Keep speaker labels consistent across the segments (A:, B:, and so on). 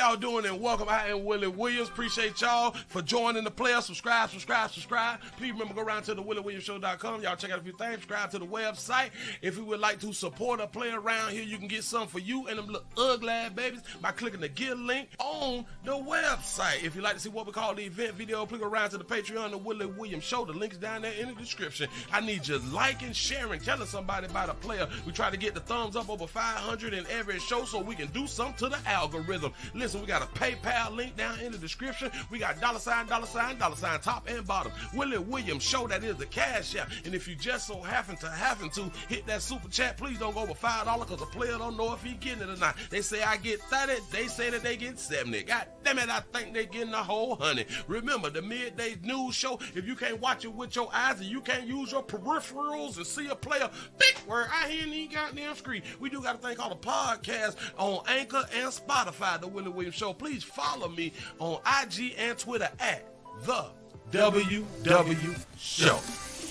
A: y'all doing and welcome. I am Willie Williams. Appreciate y'all for joining the player. Subscribe. Please remember, go around to the WillieWilliamsShow.com. Y'all check out a few things. Subscribe to the website. If you would like to support a player around here, you can get something for you and them little ugly ass babies by clicking the Get link on the website. If you'd like to see what we call the event video, click around to the Patreon, the Willie Williams Show. The link is down there in the description. I need you liking, sharing, telling somebody about a player. We try to get the thumbs up over 500 in every show so we can do something to the algorithm. Listen, we got a PayPal link down in the description. We got $, top and bottom. Willie Williams Show, that is the cash app. And if you just so happen to hit that super chat, please don't go over $5 because the player don't know if he getting it or not. They say I get 30, they say that they get 70. God damn it, I think they getting a whole 100. Remember, the midday news show, if you can't watch it with your eyes and you can't use your peripherals and see a player, big word, I hear any goddamn screen. We do got a thing called a podcast on Anchor and Spotify, the Willie Williams Show. Please follow me on IG and Twitter at the WW Show.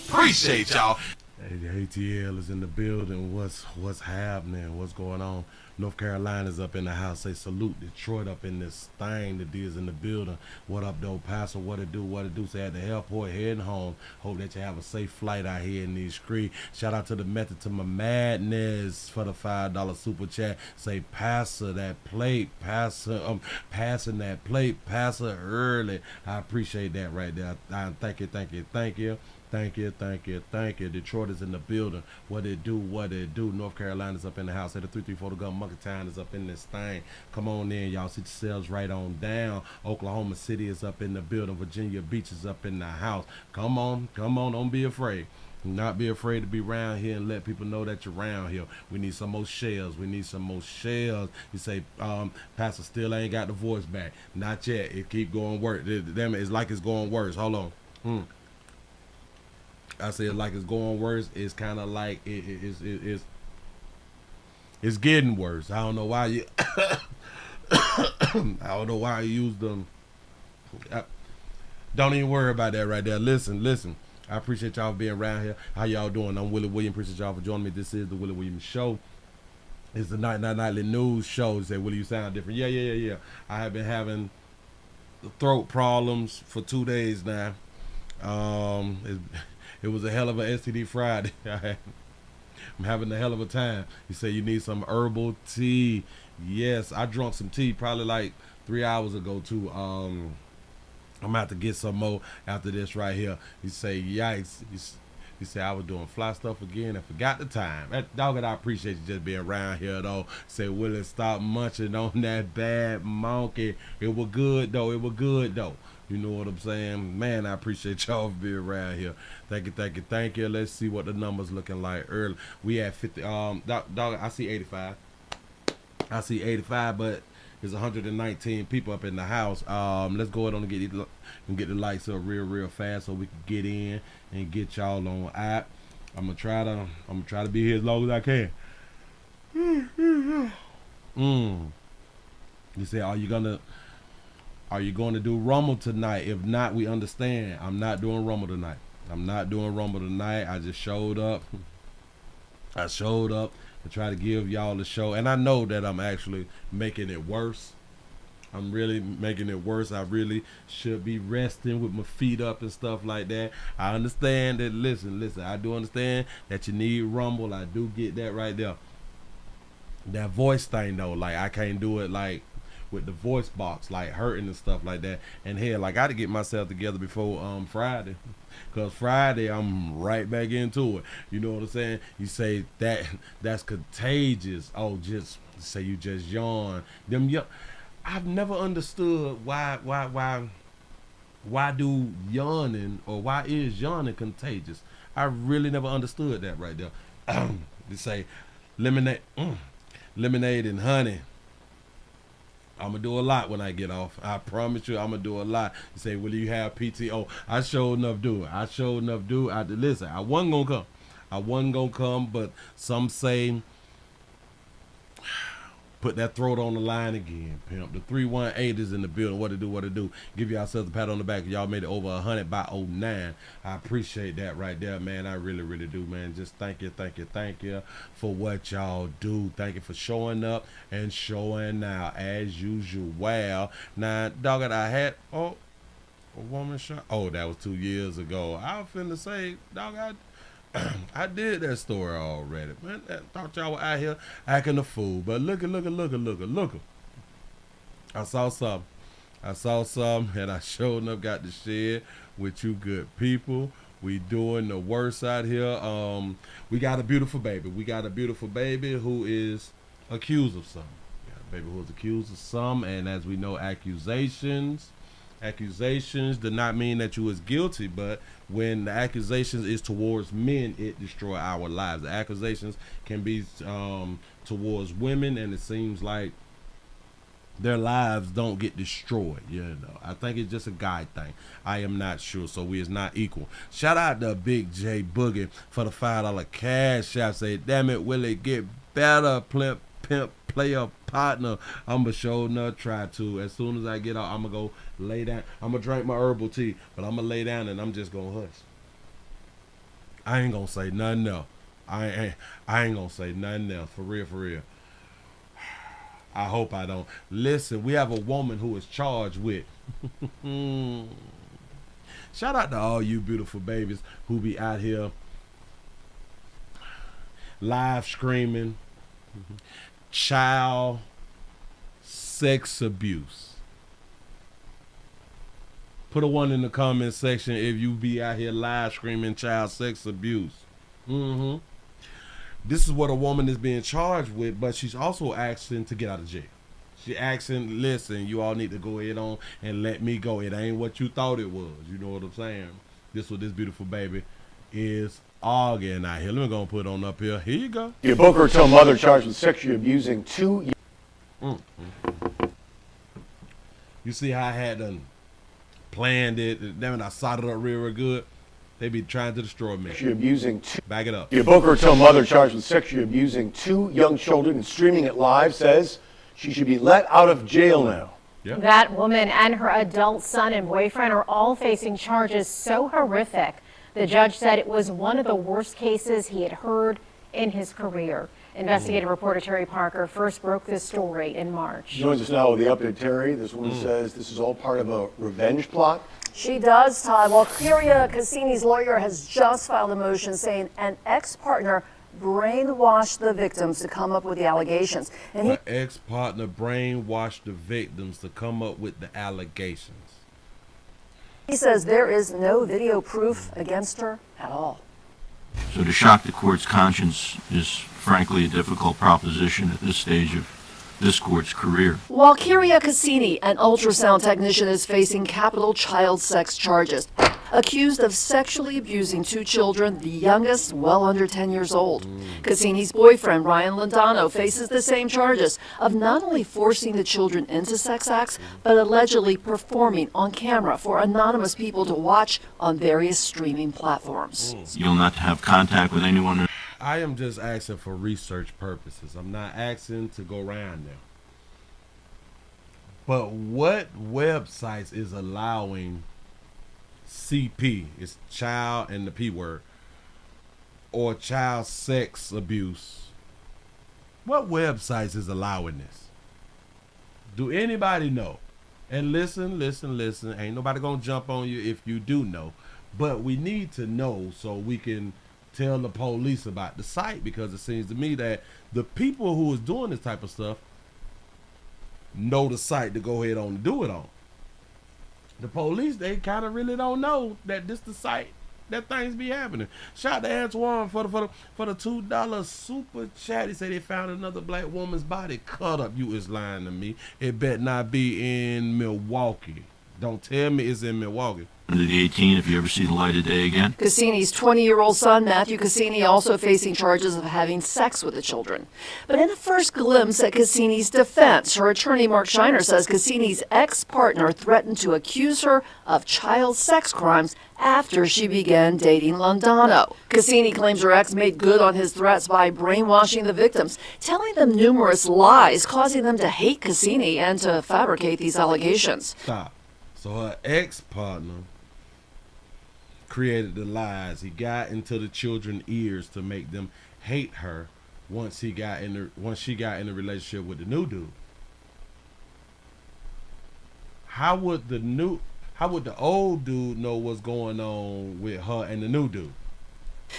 A: Appreciate y'all.
B: Hey, the ATL is in the building. What's happening? What's going on? North Carolina's up in the house. Say salute Detroit up in this thing. The D's in the building. What up, though, Pastor? What it do? Say at the airport, heading home. Hope that you have a safe flight out here in these streets. Shout out to the Method to my Madness for the $5 super chat. Say passing that plate early. I appreciate that right there. Thank you. Thank you. Detroit is in the building. What it do? North Carolina's up in the house. At the 334 The Gun Monkey Town is up in this thing. Come on in, y'all. Sit yourselves right on down. Oklahoma City is up in the building. Virginia Beach is up in the house. Come on. Don't be afraid. Do not be afraid to be around here and let people know that you're around here. We need some more shells. You say, Pastor still ain't got the voice back. Not yet. It keep going worse. It's like it's going worse. Hold on. I said like it's going worse. It's kind of like it's getting worse. I don't know why you used them. Don't even worry about that right there. Listen. I appreciate y'all being around here. How y'all doing? I'm Willie Williams. Appreciate y'all for joining me. This is the Willie Williams Show. It's the nightly news show. You say, Willie, you sound different. Yeah. I have been having throat problems for 2 days now. It was a hell of an STD Friday. I'm having a hell of a time. You say you need some herbal tea. Yes, I drunk some tea probably like 3 hours ago too. I'm about to have to get some more after this right here. You say, yikes. You say I was doing fly stuff again and forgot the time. Dog, I appreciate you just being around here though. Say, Willie, stop munching on that bad monkey. It was good though. You know what I'm saying? Man, I appreciate y'all for being around here. Thank you. Let's see what the numbers looking like early. We at 50. Dog, I see 85. But there's 119 people up in the house. Let's go ahead and get the lights up real fast so we can get in and get y'all on app. I'm gonna try to be here as long as I can. You say, are you going to do Rumble tonight? If not, we understand. I'm not doing Rumble tonight. I just showed up. To try to give y'all the show. And I know that I'm actually making it worse. I'm really making it worse. I really should be resting with my feet up and stuff like that. I understand that. Listen. I do understand that you need Rumble. I do get that right there. That voice thing though, like I can't do it like with the voice box, like hurting and stuff like that. And hell, I got to get myself together before Friday, because Friday I'm right back into it. You know what I'm saying? You say that's contagious. Oh, just say you just yawn. I've never understood why do yawning, or why is yawning contagious? I really never understood that right there. They say lemonade and honey. I'm going to do a lot when I get off. I promise you I'm going to do a lot. You say, will you have PTO? I sure enough do. Listen, I wasn't going to come, but some say Put that throat on the line again, pimp. The 318 is in the building. What to do. Give yourselves a pat on the back. Y'all made it over 100 by 09. I appreciate that right there, man. I really, really do, man. Just thank you for what y'all do. Thank you for showing up and showing out as usual. Wow. Now, dog, I had, a woman shot. Oh, that was 2 years ago. I was finna say, dog, I did that story already, man. I thought y'all were out here acting a fool, but look. I saw something, and I showed up, got to share with you good people. We doing the worst out here. We got a beautiful baby. Who is accused of something. We got a baby who is accused of something, and as we know, accusations do not mean that you is guilty, but when the accusations is towards men, it destroy our lives. The accusations can be towards women, and it seems like their lives don't get destroyed. I think it's just a guy thing. I am not sure, so we is not equal. Shout out to Big J Boogie for the $5 cash app. Say, damn it, Willie, get better, pimp, player, partner. I'm going to show enough try to. As soon as I get out, I'm going to go lay down. I'm going to drink my herbal tea, but I'm going to lay down and I'm just going to hush. I ain't going to say nothing else. I ain't going to say nothing else. For real. I hope I don't. Listen, we have a woman who is charged with. Shout out to all you beautiful babies who be out here live screaming child sex abuse. Put a 1 in the comment section if you be out here live screaming child sex abuse. This is what a woman is being charged with, but she's also asking to get out of jail. She asking, listen, you all need to go ahead on and let me go. It ain't what you thought it was. You know what I'm saying? This is what this beautiful baby is arguing out here. Let me go and put it on up here. Here you go.
C: The Boca Raton mother charged with sexually abusing 2.
B: You see how I had done planned it? Then I soldered it up real good. They be trying to destroy me. Back it up.
C: The Boca Raton mother charged with sexually abusing 2 young children and streaming it live says she should be let out of jail now.
D: Yep. That woman and her adult son and boyfriend are all facing charges so horrific. The judge said it was one of the worst cases he had heard in his career. Investigative reporter Terry Parker first broke this story in March.
C: Joins us now with the update, Terry. This woman says this is all part of a revenge plot.
E: She does, Todd. Well, Kyria Cassini's lawyer has just filed a motion saying an ex-partner brainwashed the victims to come up with the allegations. And
B: her ex-partner brainwashed the victims to come up with the allegations.
E: He says there is no video proof against her at all.
F: So to shock the court's conscience is frankly a difficult proposition at this stage of this court's career.
E: While Kyria Cassini, an ultrasound technician, is facing capital child sex charges, accused of sexually abusing 2 children, the youngest well under 10 years old. Cassini's boyfriend, Ryan Landano, faces the same charges of not only forcing the children into sex acts, but allegedly performing on camera for anonymous people to watch on various streaming platforms.
F: You'll not have contact with anyone.
B: I am just asking for research purposes. I'm not asking to go around there. But what websites is allowing CP, it's child and the P word, or child sex abuse? What websites is allowing this? Do anybody know? And listen. Ain't nobody gonna jump on you if you do know. But we need to know so we can tell the police about the site, because it seems to me that the people who is doing this type of stuff know the site to go ahead on and do it on. The police, they kind of really don't know that this the site that things be happening. Shout out to Antoine for the $2 super chat. He said they found another black woman's body cut up. You is lying to me. It better not be in Milwaukee. Don't tell me it's in Milwaukee.
F: Under the 18 if you ever see the light of day again.
E: Cassini's 20-year-old son, Matthew Cassini, also facing charges of having sex with the children. But in a first glimpse at Cassini's defense, her attorney, Mark Shiner, says Cassini's ex-partner threatened to accuse her of child sex crimes after she began dating Londano. Cassini claims her ex made good on his threats by brainwashing the victims, telling them numerous lies, causing them to hate Cassini and to fabricate these allegations.
B: Stop. So her ex-partner created the lies. He got into the children's ears to make them hate her once she got in a relationship with the new dude. How would the old dude know what's going on with her and the new dude?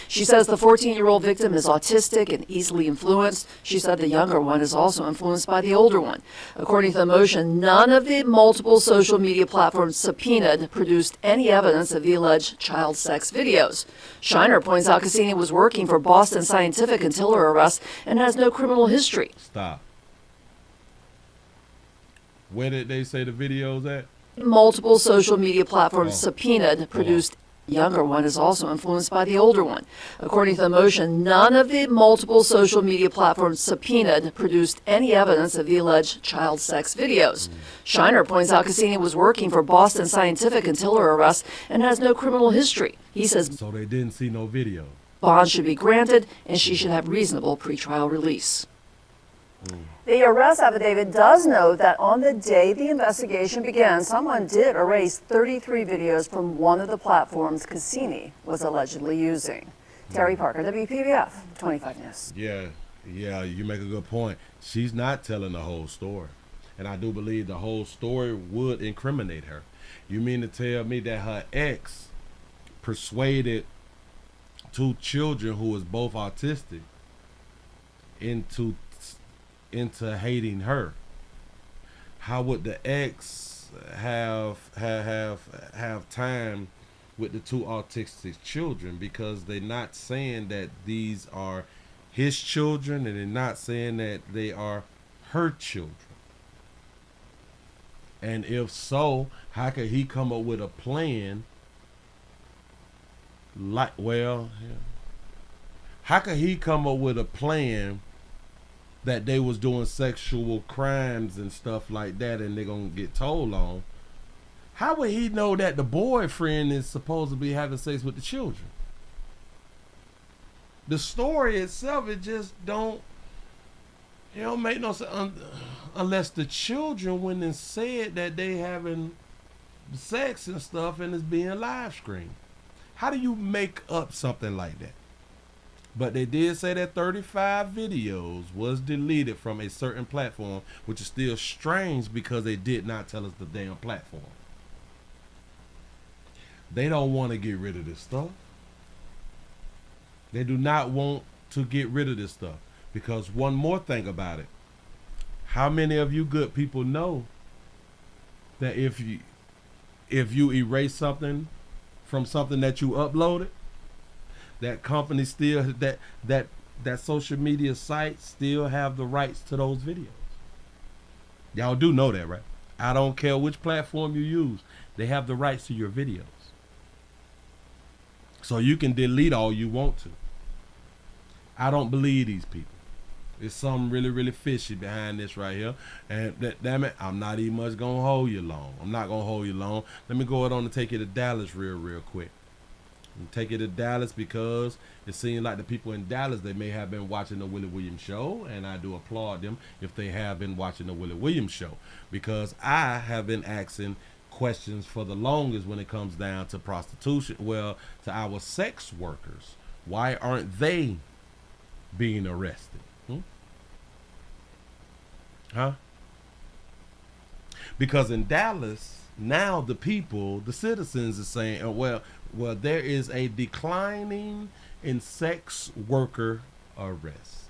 E: She says the 14-year-old victim is autistic and easily influenced. She said the younger one is also influenced by the older one. According to the motion, none of the multiple social media platforms subpoenaed produced any evidence of the alleged child sex videos. Shiner points out Cassini was working for Boston Scientific until her arrest and has no criminal history.
B: Stop. Where did they say the video's at?
E: Multiple social media platforms subpoenaed produced. The younger one is also influenced by the older one. According to the motion, none of the multiple social media platforms subpoenaed produced any evidence of the alleged child sex videos. Shiner points out Cassini was working for Boston Scientific until her arrest and has no criminal history. He says
B: So they didn't see no video.
E: bond should be granted and she should have reasonable pretrial release. The arrest affidavit does note that on the day the investigation began, someone did erase 33 videos from one of the platforms Cassini was allegedly using. Terry Parker, WPBF 25 News.
B: Yeah, you make a good point. She's not telling the whole story. And I do believe the whole story would incriminate her. You mean to tell me that her ex persuaded two children who was both autistic into hating her? How would the ex have time with the two autistic children? Because they're not saying that these are his children, and they're not saying that they are her children. And if so, how could he come up with a plan how could he come up with a plan that they was doing sexual crimes and stuff like that and they're gonna get told on? How would he know that the boyfriend is supposed to be having sex with the children? The story itself, it just don't make no sense unless the children went and said that they having sex and stuff and it's being live streamed. How do you make up something like that? But they did say that 35 videos was deleted from a certain platform, which is still strange because they did not tell us the damn platform. They don't want to get rid of this stuff. They do not want to get rid of this stuff. Because one more thing about it. How many of you good people know that if you erase something from something that you uploaded, that company still, that social media sites still have the rights to those videos? Y'all do know that, right? I don't care which platform you use. They have the rights to your videos. So you can delete all you want to. I don't believe these people. There's something really, really fishy behind this right here. And damn it, I'm not even much going to hold you long. I'm not going to hold you long. Let me go on and take you to Dallas real quick. And take it to Dallas because it seems like the people in Dallas, they may have been watching the Willie Williams show, and I do applaud them if they have been watching the Willie Williams show, because I have been asking questions for the longest when it comes down to prostitution, well, to our sex workers. Why aren't they being arrested? Because in Dallas, now the people, the citizens are saying, well, there is a declining in sex worker arrests.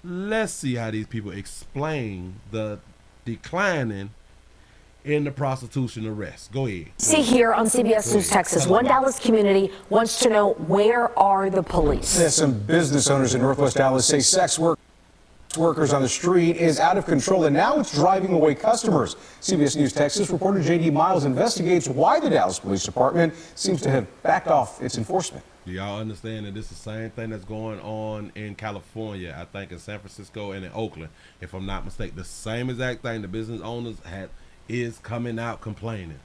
B: Let's see how these people explain the declining in the prostitution arrests. Go ahead.
G: See here on CBS News Texas, one Dallas community wants to know, where are the police?
H: Some business owners in Northwest Dallas say sex workers on the street is out of control, and now it's driving away customers. CBS News Texas reporter J.D. Miles investigates why the Dallas Police Department seems to have backed off its enforcement.
B: Do y'all understand that this is the same thing that's going on in California, I think in San Francisco and in Oakland, if I'm not mistaken? The same exact thing the business owners is coming out complaining.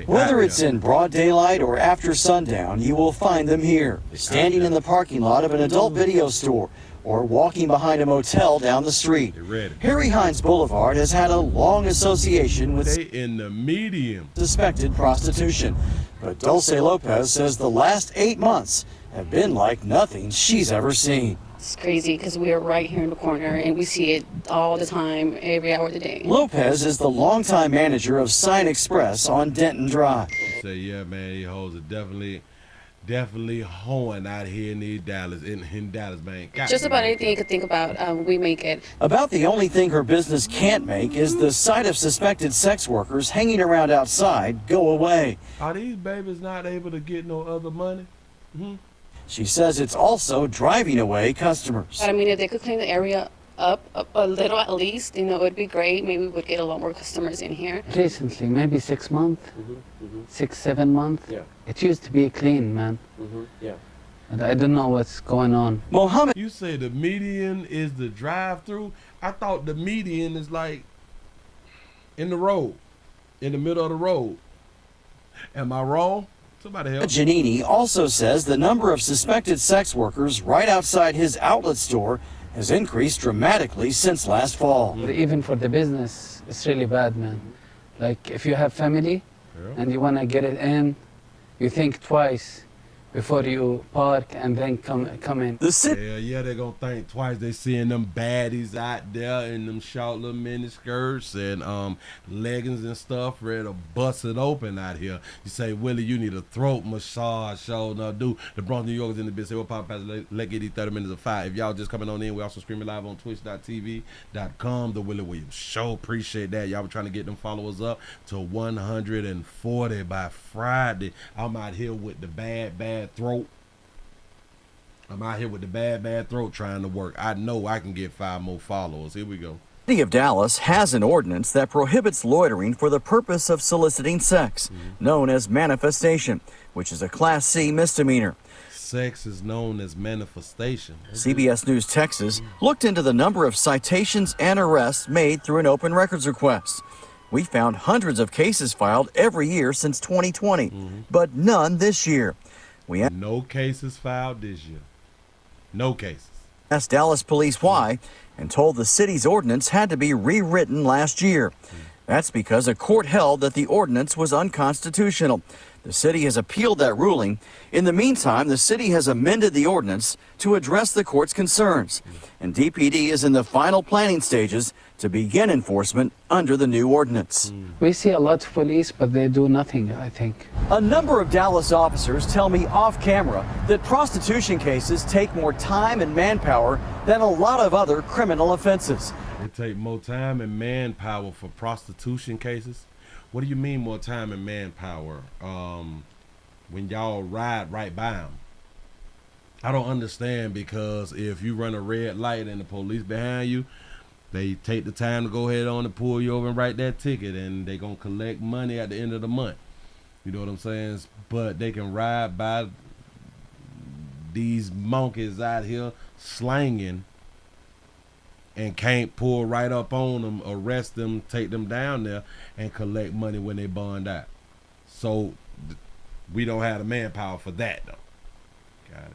I: Whether it's in broad daylight or after sundown, you will find them here, standing in the parking lot of an adult video store or walking behind a motel down the street. Harry Hines Boulevard has had a long association with
B: in the medium
I: suspected prostitution. But Dulce Lopez says the last 8 months have been like nothing she's ever seen.
J: It's crazy because we are right here in the corner and we see it all the time, every hour of the day.
I: Lopez is the longtime manager of Sign Express on Denton Drive.
B: Say, yeah, man, these hoes are definitely hoeing out here in these Dallas, in Dallas, man.
J: Just about anything you could think about, we make it.
I: About the only thing her business can't make is the sight of suspected sex workers hanging around outside go away.
B: Are these babies not able to get no other money?
I: She says it's also driving away customers.
J: I mean, if they could clean the area up a little at least, it would be great. Maybe we would get a lot more customers in here.
K: Recently, maybe 6 months, 6, 7 months. Yeah. It used to be clean, man. Yeah. And I don't know what's going on.
I: Mohammed,
B: you say the median is the drive-through? I thought the median is like in the road, in the middle of the road. Am I wrong? Somebody help.
I: Giannini also says the number of suspected sex workers right outside his outlet store has increased dramatically since last fall.
K: Even for the business, it's really bad, man. Like, if you have family and you want to get it in, you think twice before you park and then come in.
B: Yeah, they're gonna think twice. They seeing them baddies out there in them short little mini skirts and leggings and stuff, ready to bust it open out here. You say, Willie, you need a throat massage show. No, dude, the Bronx, New York is in the business. We'll pop past let's get these 30 minutes of fire. If y'all just coming on in, we also streaming live on twitch.tv.com, The Willie Williams Show. Appreciate that. Y'all were trying to get them followers up to 140 by Friday. I'm out here with the bad throat. I'm out here with the bad throat trying to work. I know I can get 5 more followers. Here we go.
I: The city of Dallas has an ordinance that prohibits loitering for the purpose of soliciting sex, known as manifestation, which is a Class C misdemeanor.
B: Sex is known as manifestation.
I: CBS News Texas looked into the number of citations and arrests made through an open records request. We found hundreds of cases filed every year since 2020, but none this year. We had
B: no cases filed this year. No cases.
I: Asked Dallas police why and told the city's ordinance had to be rewritten last year. That's because a court held that the ordinance was unconstitutional. The city has appealed that ruling. In the meantime, the city has amended the ordinance to address the court's concerns. And DPD is in the final planning stages to begin enforcement under the new ordinance.
K: We see a lot of police, but they do nothing, I think.
I: A number of Dallas officers tell me off camera that prostitution cases take more time and manpower than a lot of other criminal offenses.
B: It take more time and manpower for prostitution cases? What do you mean more time and manpower? When y'all ride right by them? I don't understand, because if you run a red light and the police behind you, they take the time to go ahead on and pull you over and write that ticket, and they gonna collect money at the end of the month. You know what I'm saying? But they can ride by these monkeys out here slanging and can't pull right up on them, arrest them, take them down there, and collect money when they bond out. So we don't have the manpower for that, though. Got it.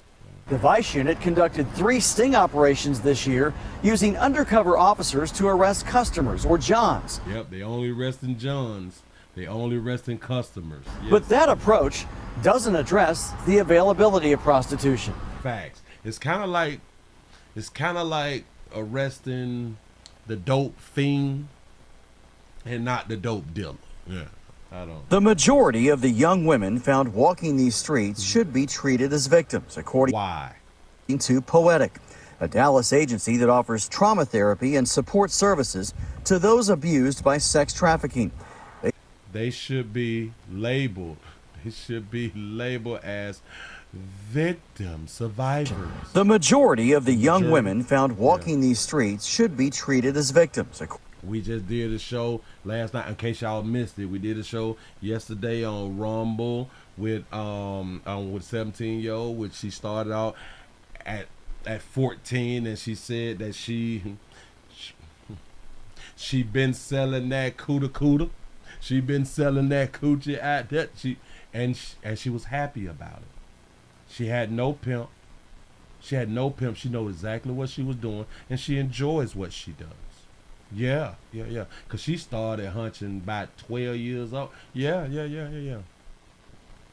I: The Vice Unit conducted 3 sting operations this year using undercover officers to arrest customers, or Johns.
B: Yep, they only arresting Johns. They only arresting customers. Yes.
I: But that approach doesn't address the availability of prostitution.
B: Facts. It's kind of like arresting the dope fiend and not the dope dealer. Yeah, I don't.
I: The majority of the young women found walking these streets should be treated as victims, according to Poetic, a Dallas agency that offers trauma therapy and support services to those abused by sex trafficking.
B: They should be labeled. They should be labeled as victims, survivors.
I: The majority of the young women found walking these streets should be treated as victims.
B: We just did a show last night, in case y'all missed it. We did a show yesterday on Rumble with 17-year-old, which she started out at 14, and she said that she been selling that cooter. She been selling that coochie at that. She was happy about it. She had no pimp. She know exactly what she was doing, and she enjoys what she does. Yeah. Cause she started hunching about 12 years old. Yeah.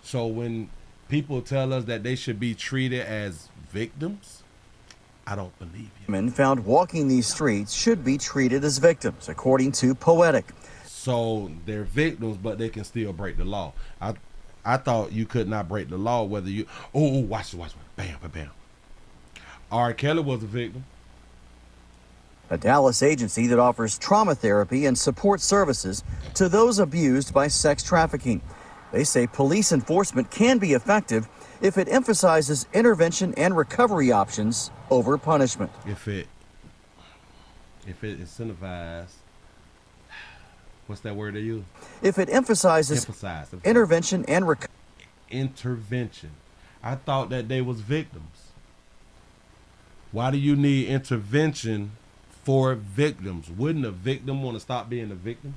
B: So when people tell us that they should be treated as victims, I don't believe you.
I: Women found walking these streets should be treated as victims, according to Poetic.
B: So they're victims, but they can still break the law. I thought you could not break the law whether you. Oh, watch this. Bam. R. Kelly was a victim.
I: A Dallas agency that offers trauma therapy and support services to those abused by sex trafficking. They say police enforcement can be effective if it emphasizes intervention and recovery options over punishment.
B: If it incentivizes, what's that word they use?
I: If it emphasizes intervention and
B: intervention. I thought that they was victims. Why do you need intervention for victims? Wouldn't a victim want to stop being a victim?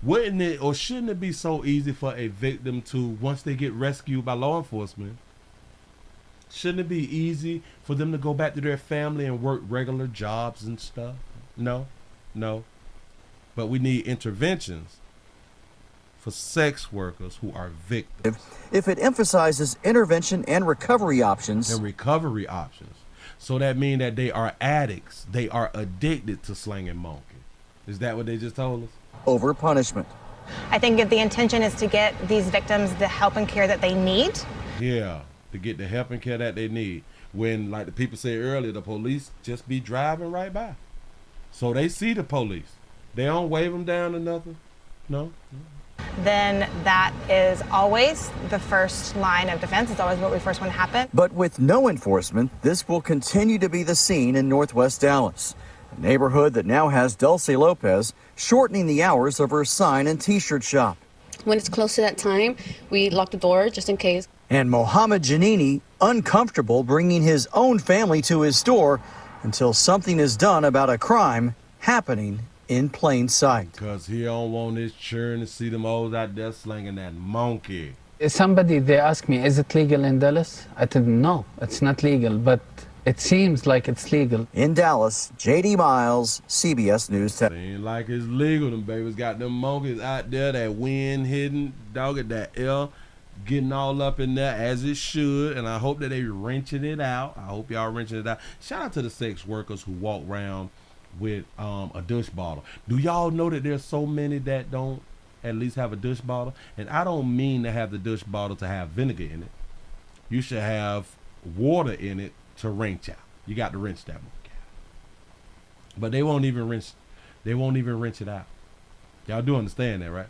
B: Wouldn't it, or shouldn't it be so easy for a victim to, once they get rescued by law enforcement, shouldn't it be easy for them to go back to their family and work regular jobs and stuff? No. But we need interventions for sex workers who are victims.
I: If it emphasizes intervention and recovery options.
B: So that means that they are addicts. They are addicted to slanging monkey. Is that what they just told us?
I: Over punishment.
L: I think if the intention is to get these victims the help and care that they need.
B: Yeah, to get the help and care that they need. When, like the people said earlier, the police just be driving right by. So they see the police. They don't wave them down or nothing. No.
L: Then that is always the first line of defense. It's always what we first want to happen.
I: But with no enforcement, this will continue to be the scene in Northwest Dallas, a neighborhood that now has Dulce Lopez shortening the hours of her sign and t-shirt shop.
J: When it's close to that time, we lock the door just in case.
I: And Mohammed Janini uncomfortable bringing his own family to his store until something is done about a crime happening in plain sight.
B: Because he don't want his children to see them old out there slinging that monkey.
K: Somebody, they asked me, is it legal in Dallas? I said, no, it's not legal, but it seems like it's legal.
I: In Dallas, J.D. Miles, CBS News.
B: Seems like it's legal. Them babies got them monkeys out there, that wind hidden, dog at that air, getting all up in there as it should, and I hope that they wrenching it out. I hope y'all wrenching it out. Shout out to the sex workers who walk around with a douche bottle. Do y'all know that there's so many that don't at least have a douche bottle? And I don't mean to have the douche bottle to have vinegar in it. You should have water in it to rinse out. You got to rinse that monkey out. But they won't even rinse it out. Y'all do understand that, right?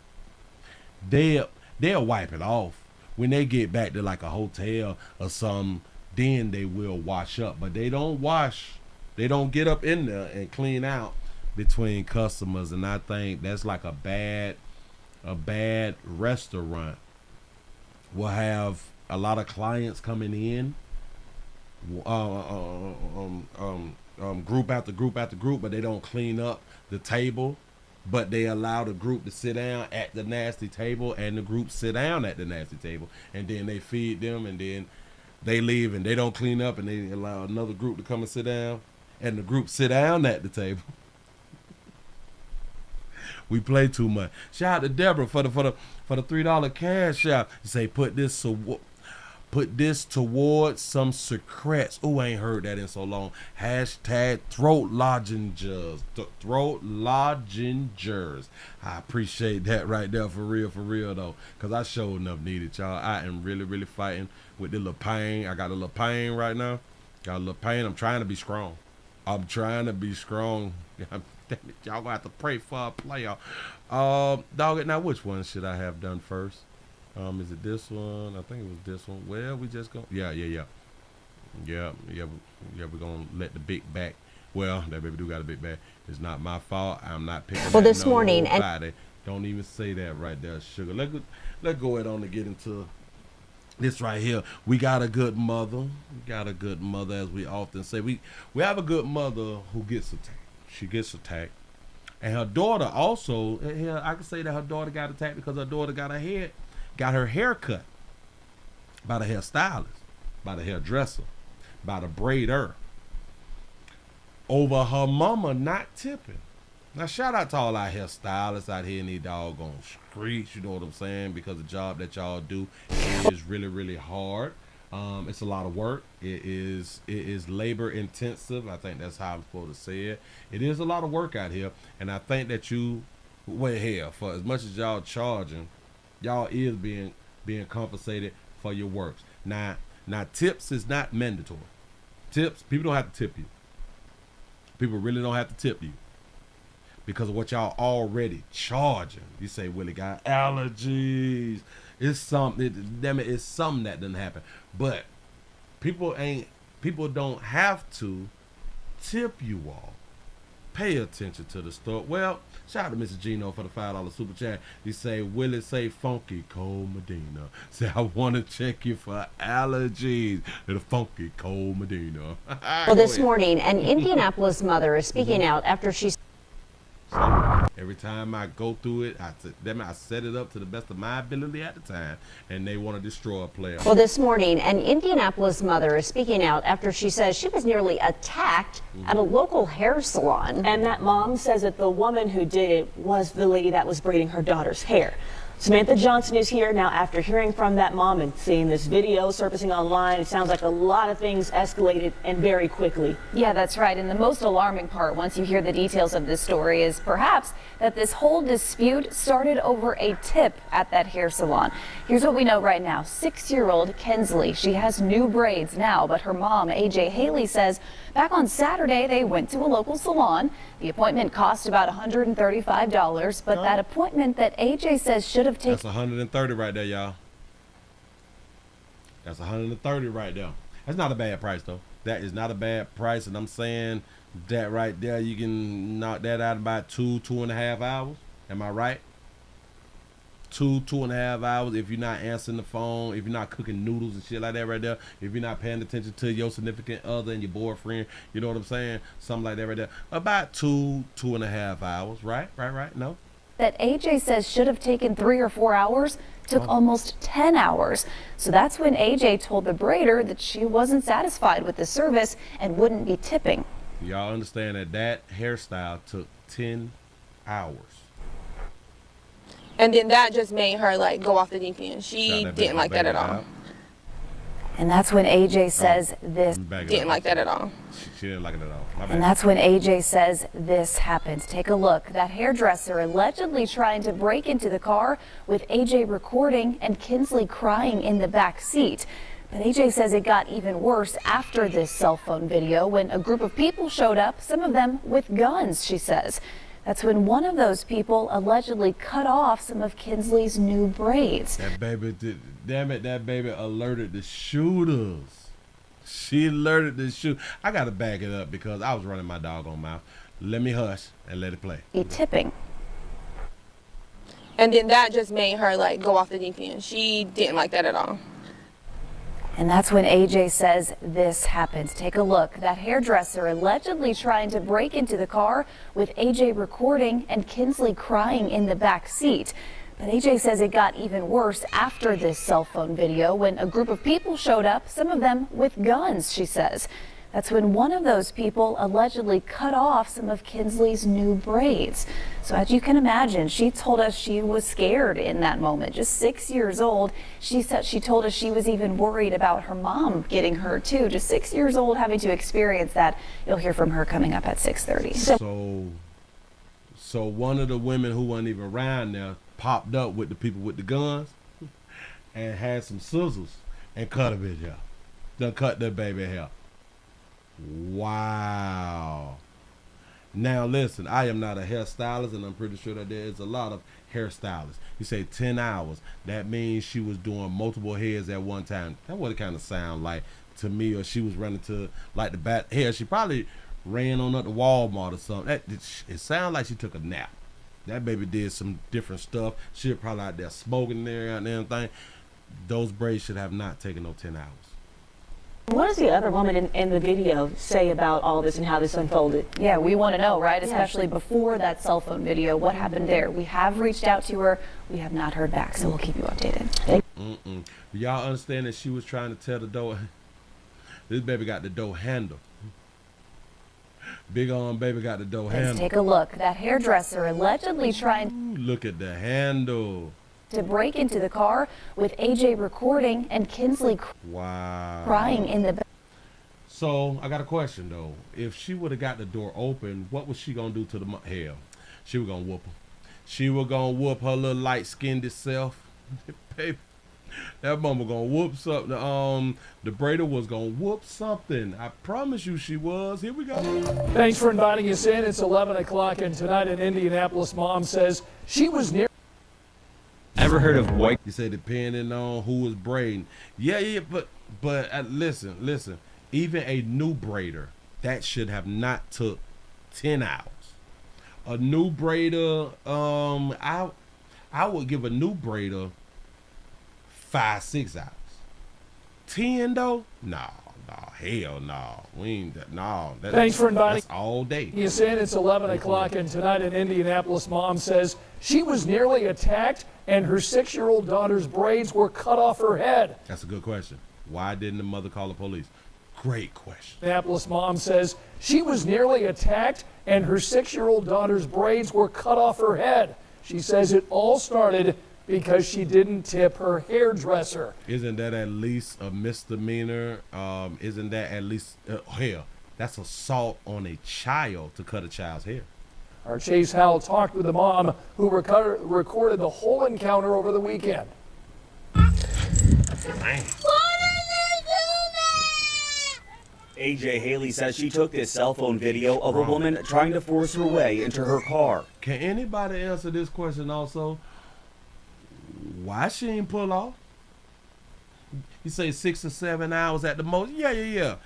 B: They'll wipe it off. When they get back to like a hotel or something, then they will wash up. But they don't wash. They don't get up in there and clean out between customers, and I think that's like a bad restaurant will have a lot of clients coming in, group after group after group, but they don't clean up the table, but they allow the group to sit down at the nasty table, and the group sit down at the nasty table, and then they feed them, and then they leave, and they don't clean up, and they allow another group to come and sit down. And the group sit down at the table. We play too much. Shout out to Deborah for the $3 cash out. You say put this towards some secrets. Oh, I ain't heard that in so long. Hashtag throat lozengers. Throat lozengers. I appreciate that right there, for real though. Cause I sure enough need it, y'all. I am really fighting with the little pain. I got a little pain right now. Got a little pain. I'm trying to be strong. Damn it, y'all gonna have to pray for a player. Dog it. Now, which one should I have done first? Is it this one? I think it was this one. Well, we just go. Yeah. We're gonna let the big back. Well, that baby do got a big back. It's not my fault. I'm not picking.
G: Well, this morning,
B: don't even say that right there, sugar. Let's go ahead on to get into this right here. We got a good mother. We got a good mother, as we often say. We have a good mother who gets attacked. She gets attacked. And her daughter also, I can say that her daughter got attacked because her daughter got her hair cut by the hairstylist, by the hairdresser, by the braider, over her mama not tipping. Now, shout out to all our hairstylists out here in these doggone streets, you know what I'm saying? Because the job that y'all do is really, really hard. It's a lot of work. It is labor intensive. I think that's how I'm supposed to say it. It is a lot of work out here. And I think that for as much as y'all charging, y'all is being compensated for your works. Now tips is not mandatory. Tips, people don't have to tip you. People really don't have to tip you because of what y'all already charging. You say, Willie got allergies. It's something, damn it, it's something that doesn't happen. But people don't have to tip you all. Pay attention to the store. Well, shout out to Mrs. Gino for the $5 super chat. You say, Willie say Funky Cold Medina. Say, I want to check you for allergies. The Funky Cold Medina.
G: Well, this morning, an Indianapolis mother is speaking out after she...
B: Every time I go through it, I set it up to the best of my ability at the time, and they want to destroy a player.
G: Well, this morning, an Indianapolis mother is speaking out after she says she was nearly attacked at a local hair salon.
M: And that mom says that the woman who did it was the lady that was braiding her daughter's hair. Samantha Johnson is here now after hearing from that mom and seeing this video surfacing online. It sounds like a lot of things escalated and very quickly.
N: Yeah, that's right. And the most alarming part, once you hear the details of this story, is perhaps that this whole dispute started over a tip at that hair salon. Here's what we know right now. 6-year-old Kinsley, she has new braids now, but her mom, AJ Haley, says back on Saturday they went to a local salon. The appointment cost about $135, but that appointment that AJ says should have taken...
B: That's $130 right there, y'all. That's $130 right there. That's not a bad price, though. That is not a bad price, and I'm saying that right there, you can knock that out in about 2.5 hours. Am I right? 2.5 hours if you're not answering the phone, if you're not cooking noodles and shit like that right there, if you're not paying attention to your significant other and your boyfriend, you know what I'm saying? Something like that right there. About 2.5 hours, right? No?
N: That AJ says should have taken 3 or 4 hours took almost 10 hours. So that's when AJ told the braider that she wasn't satisfied with the service and wouldn't be tipping.
B: Y'all understand that hairstyle took 10 hours.
J: And then that just made her like go off the deep end. She didn't like that at all.
N: And that's when AJ says this.
J: Didn't like that at all.
B: She didn't like it at all. My bad.
N: And that's when AJ says this happened. Take a look. That hairdresser allegedly trying to break into the car with AJ recording and Kinsley crying in the back seat. But AJ says it got even worse after this cell phone video when a group of people showed up, some of them with guns, she says. That's when one of those people allegedly cut off some of Kinsley's new braids.
B: That baby that baby alerted the shooters. She alerted the shoot. I got to back it up because I was running my doggone mouth. Let me hush and let it play.
N: Tipping.
J: And then that just made her like go off the deep end. She didn't like that at all.
N: And that's when AJ says this happened. Take a look. That hairdresser allegedly trying to break into the car with AJ recording and Kinsley crying in the back seat. But AJ says it got even worse after this cell phone video when a group of people showed up, some of them with guns, she says. That's when one of those people allegedly cut off some of Kinsley's new braids. So as you can imagine, she told us she was scared in that moment. Just 6 years old. She told us she was even worried about her mom getting hurt too. Just 6 years old, having to experience that. You'll hear from her coming up at 6:30.
B: So one of the women who wasn't even around there popped up with the people with the guns and had some scissors and cut a bitch hair. Done cut their baby hair. Wow. Now listen, I am not a hairstylist, and I'm pretty sure that there is a lot of hairstylists. You say 10 hours. That means she was doing multiple heads at one time. That's what it kind of sound like to me. Or she was running to like the back hair. She probably ran on up to Walmart or something. It sounds like she took a nap. That baby did some different stuff. She was probably out there smoking there and everything. Those braids should have not taken no 10 hours.
M: What does the other woman in the video say about all this and how this unfolded?
N: Yeah, we want to know, right? Especially before that cell phone video, what happened there? We have reached out to her. We have not heard back, so we'll keep you updated.
B: Y'all understand that she was trying to tell the door. This baby got the door handle. Big arm baby got the door handle.
N: Let's take a look. That hairdresser allegedly trying
B: Look at the handle.
N: to break into the car with AJ recording and Kinsley
B: Wow.
N: crying in the back.
B: So I got a question though. If she would have got the door open, what was she gonna do to the hell? She was gonna whoop her. She was gonna whoop her little light-skinned self. Baby, that mama gonna whoop something. The braider was gonna whoop something. I promise you she was. Here we go.
O: Thanks for inviting us in. It's 11 o'clock, and tonight an Indianapolis mom says she was near.
B: Ever heard of white? You say depending on who was braiding. Yeah, but listen. Even a new braider, that should have not took 10 hours. A new braider, I would give a new braider 5-6 hours. 10 though? No, hell no. We ain't that. No.
O: Thanks for inviting.
B: That's all day.
O: You said it's 11 o'clock, and tonight an Indianapolis mom says she was nearly attacked, and her 6-year-old daughter's braids were cut off her head.
B: That's a good question. Why didn't the mother call the police? Great question.
O: Indianapolis mom says she was nearly attacked, and her 6-year-old daughter's braids were cut off her head. She says it all started because she didn't tip her hairdresser.
B: Isn't that at least a misdemeanor? Isn't that at least, hell, that's assault on a child to cut a child's hair.
O: Our Chase Howell talked with the mom who recorded the whole encounter over the weekend.
P: AJ Haley says she took this cell phone video of a woman trying to force her way into her car.
B: Can anybody answer this question also? Why she ain't pull off? You say 6 or 7 hours at the most? Yeah,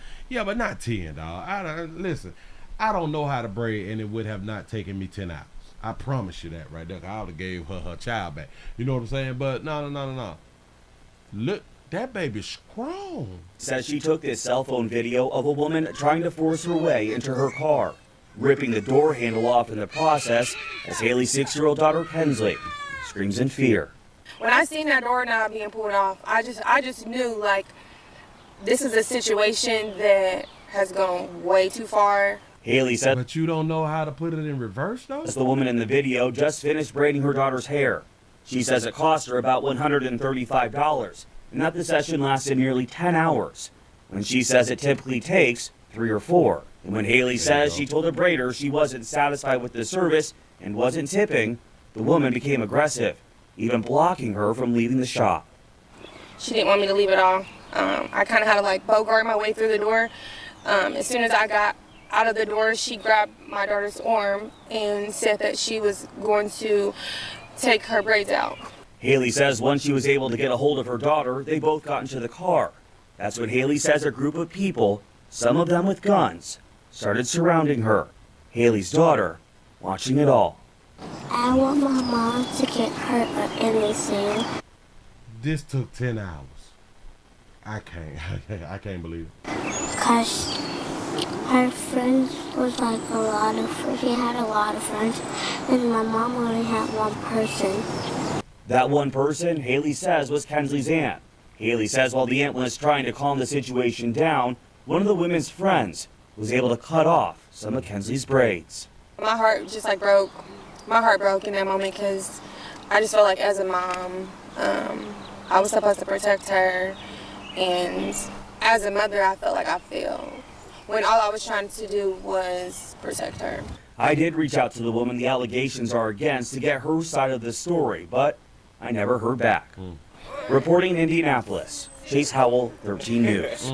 B: but not 10, dog. Listen, I don't know how to braid, and it would have not taken me 10 hours. I promise you that right there. I would have gave her child back. You know what I'm saying? But no. Look, that baby's strong.
P: Says she took this cell phone video of a woman trying to force her way into her car, ripping the door handle off in the process as Haley's 6-year-old daughter Kinsley screams in fear.
Q: When I seen that doorknob being pulled off, I just knew, like, this is a situation that has gone way too far.
P: Haley said,
B: but you don't know how to put it in reverse, though?
P: The woman in the video just finished braiding her daughter's hair. She says it cost her about $135, and that the session lasted nearly 10 hours, when she says it typically takes 3 or 4. And when Haley says she told a braider she wasn't satisfied with the service and wasn't tipping, the woman became aggressive, even blocking her from leaving the shop.
Q: She didn't want me to leave at all. I kind of had to like bogart my way through the door. As soon as I got out of the door, she grabbed my daughter's arm and said that she was going to take her braids out.
P: Haley says once she was able to get a hold of her daughter, they both got into the car. That's when Haley says a group of people, some of them with guns, started surrounding her. Haley's daughter watching it all.
R: I want my mom to get hurt or anything.
B: This took 10 hours. I can't believe it.
R: Because her friends was like a lot of friends. She had a lot of friends, and my mom only had one person.
P: That one person, Haley says, was Kinsley's aunt. Haley says while the aunt was trying to calm the situation down, one of the women's friends was able to cut off some of Kinsley's braids.
Q: My heart just like broke. My heart broke in that moment because I just felt like as a mom, I was supposed to protect her. And as a mother, I felt like I failed when all I was trying to do was protect her.
P: I did reach out to the woman the allegations are against to get her side of the story, but I never heard back. Reporting in Indianapolis, Chase Howell, 13 News.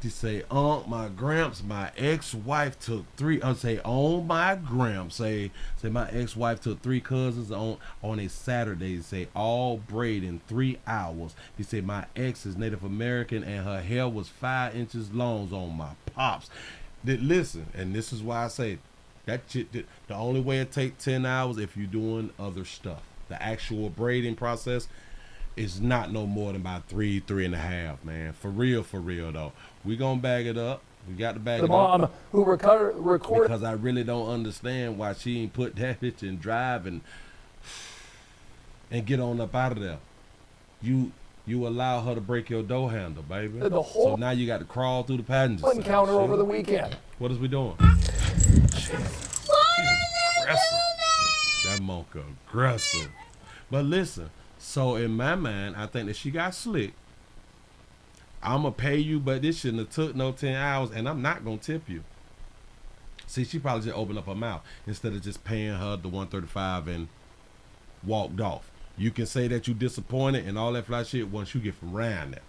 B: You say, my gramps, my ex-wife took 3. Say, my gramps. Say my ex-wife took 3 cousins on a Saturday. Say, all braid in 3 hours. He said, my ex is Native American and her hair was 5 inches long on my pops. Listen, and this is why I say that the only way it take 10 hours if you're doing other stuff. The actual braiding process, is not no more than about 3.5, man. For real though. We gonna bag it up. We got to bag
O: The
B: it up.
O: mom who recorded.
B: Because I really don't understand why she ain't put that bitch in drive and get on up out of there. You allow her to break your door handle, baby.
O: The whole
B: so now you got to crawl through the passenger side.
O: encounter over the weekend.
B: What is we doing? She's aggressive. That monk aggressive. But listen, so in my mind, I think that she got slick. I'm going to pay you, but this shouldn't have took no 10 hours, and I'm not going to tip you. See, she probably just opened up her mouth instead of just paying her the $135 and walked off. You can say that you disappointed and all that fly shit once you get from around there.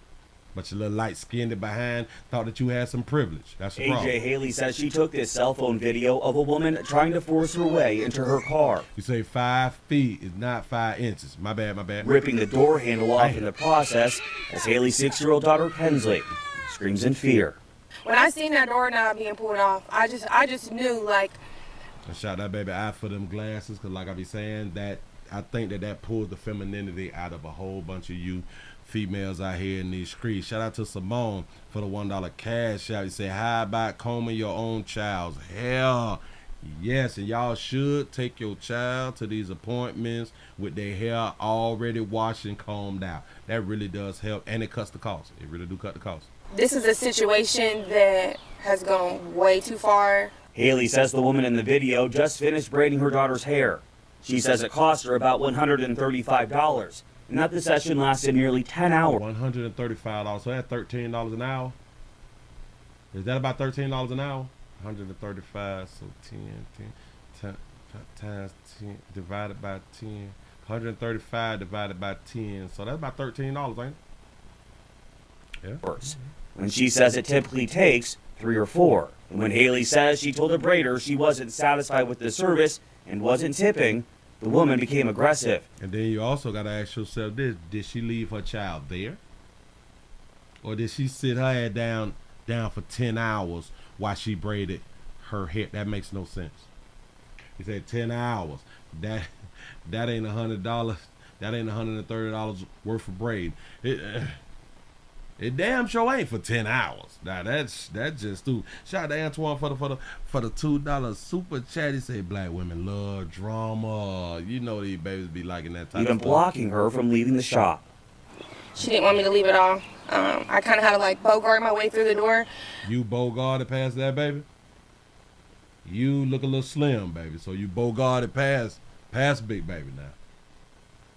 B: But your little light-skinned behind thought that you had some privilege. That's the problem.
P: AJ Haley says she took this cell phone video of a woman trying to force her way into her car.
B: You say 5 feet is not 5 inches. My bad.
P: Ripping the door handle off in the process as Haley's 6-year-old daughter Pensley screams in fear.
Q: When I seen that doorknob being pulled off, I just knew, like.
B: I shot that baby out for them glasses, because like I be saying, that I think that pulls the femininity out of a whole bunch of you females out here in these streets. Shout out to Salon for the $1 cash out. You say, how about combing your own child's hair? Yes, and y'all should take your child to these appointments with their hair already washed and combed out. That really does help, and it cuts the cost. It really do cut the cost.
Q: This is a situation that has gone way too far.
P: Haley says the woman in the video just finished braiding her daughter's hair. She says it cost her about $135, and that the session lasted nearly 10 hours.
B: $135, so that's $13 an hour? Is that about $13 an hour? 135, so 10 times 10 divided by 10. 135 divided by 10, so that's about $13, ain't it? Yeah.
P: When she says it typically takes 3 or 4. And when Haley says she told a braider she wasn't satisfied with the service and wasn't tipping, the woman became aggressive.
B: And then you also got to ask yourself this: did she leave her child there, or did she sit her head down for 10 hours while she braided her hair? That makes no sense. You said 10 hours. That ain't $100. That ain't $130 worth of braid. It damn sure ain't for 10 hours. Now that's just stupid. Shout out to Antoine for the $2 super chat. He say black women love drama. You know these babies be liking that type
P: Even
B: of stuff.
P: blocking her from leaving the shop.
Q: She didn't want me to leave at all. I kind of had to like bogart my way through the door.
B: You bogarted past that, baby? You look a little slim, baby. So you bogarted past big baby now.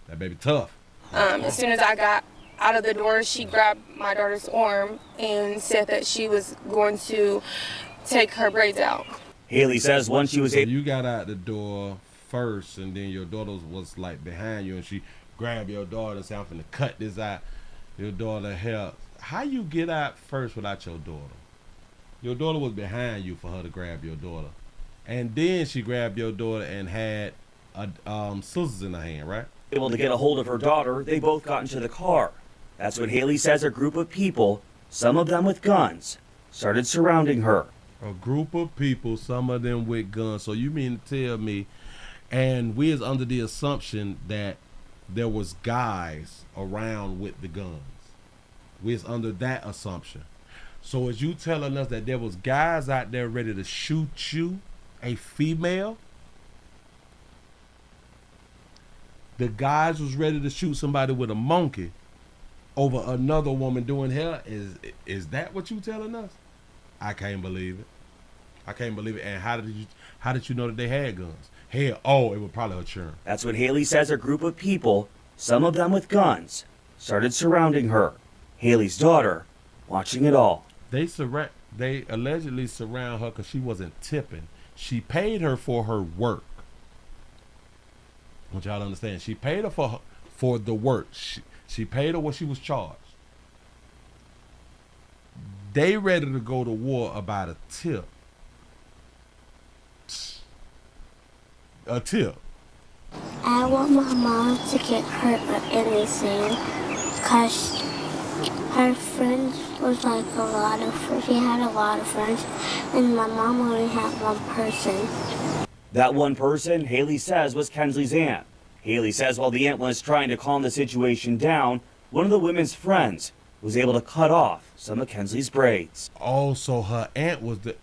B: That baby tough.
Q: As soon as I got out of the door, she grabbed my daughter's arm and said that she was going to take her braids out.
P: Haley says once she was able...
B: You got out the door first, and then your daughter was like behind you, and she grabbed your daughter and said, I'm finna cut this out. Your daughter hair. How you get out first without your daughter? Your daughter was behind you for her to grab your daughter. And then she grabbed your daughter and had scissors in her hand, right?
P: Able to get a hold of her daughter, they both got into the car. That's when Haley says a group of people, some of them with guns, started surrounding her.
B: A group of people, some of them with guns. So you mean to tell me, and we is under the assumption that there was guys around with the guns. We is under that assumption. So is you telling us that there was guys out there ready to shoot you, a female? The guys was ready to shoot somebody with a monkey over another woman doing hair? Is that what you telling us? I can't believe it. I can't believe it. And how did you know that they had guns? Hell, it was probably her churn.
P: That's when Haley says a group of people, some of them with guns, started surrounding her. Haley's daughter watching it all.
B: They allegedly surround her because she wasn't tipping. She paid her for her work. I want y'all to understand. She paid her for the work. She paid her what she was charged. They ready to go to war about a tip. A tip.
R: I want my mom to get hurt or anything because her friends was like she had a lot of friends, and my mom only had one person.
P: That one person, Haley says, was Kensley's aunt. Haley says while the aunt was trying to calm the situation down, one of the women's friends was able to cut off some of Kinsley's braids.
B: Oh, so her aunt was the...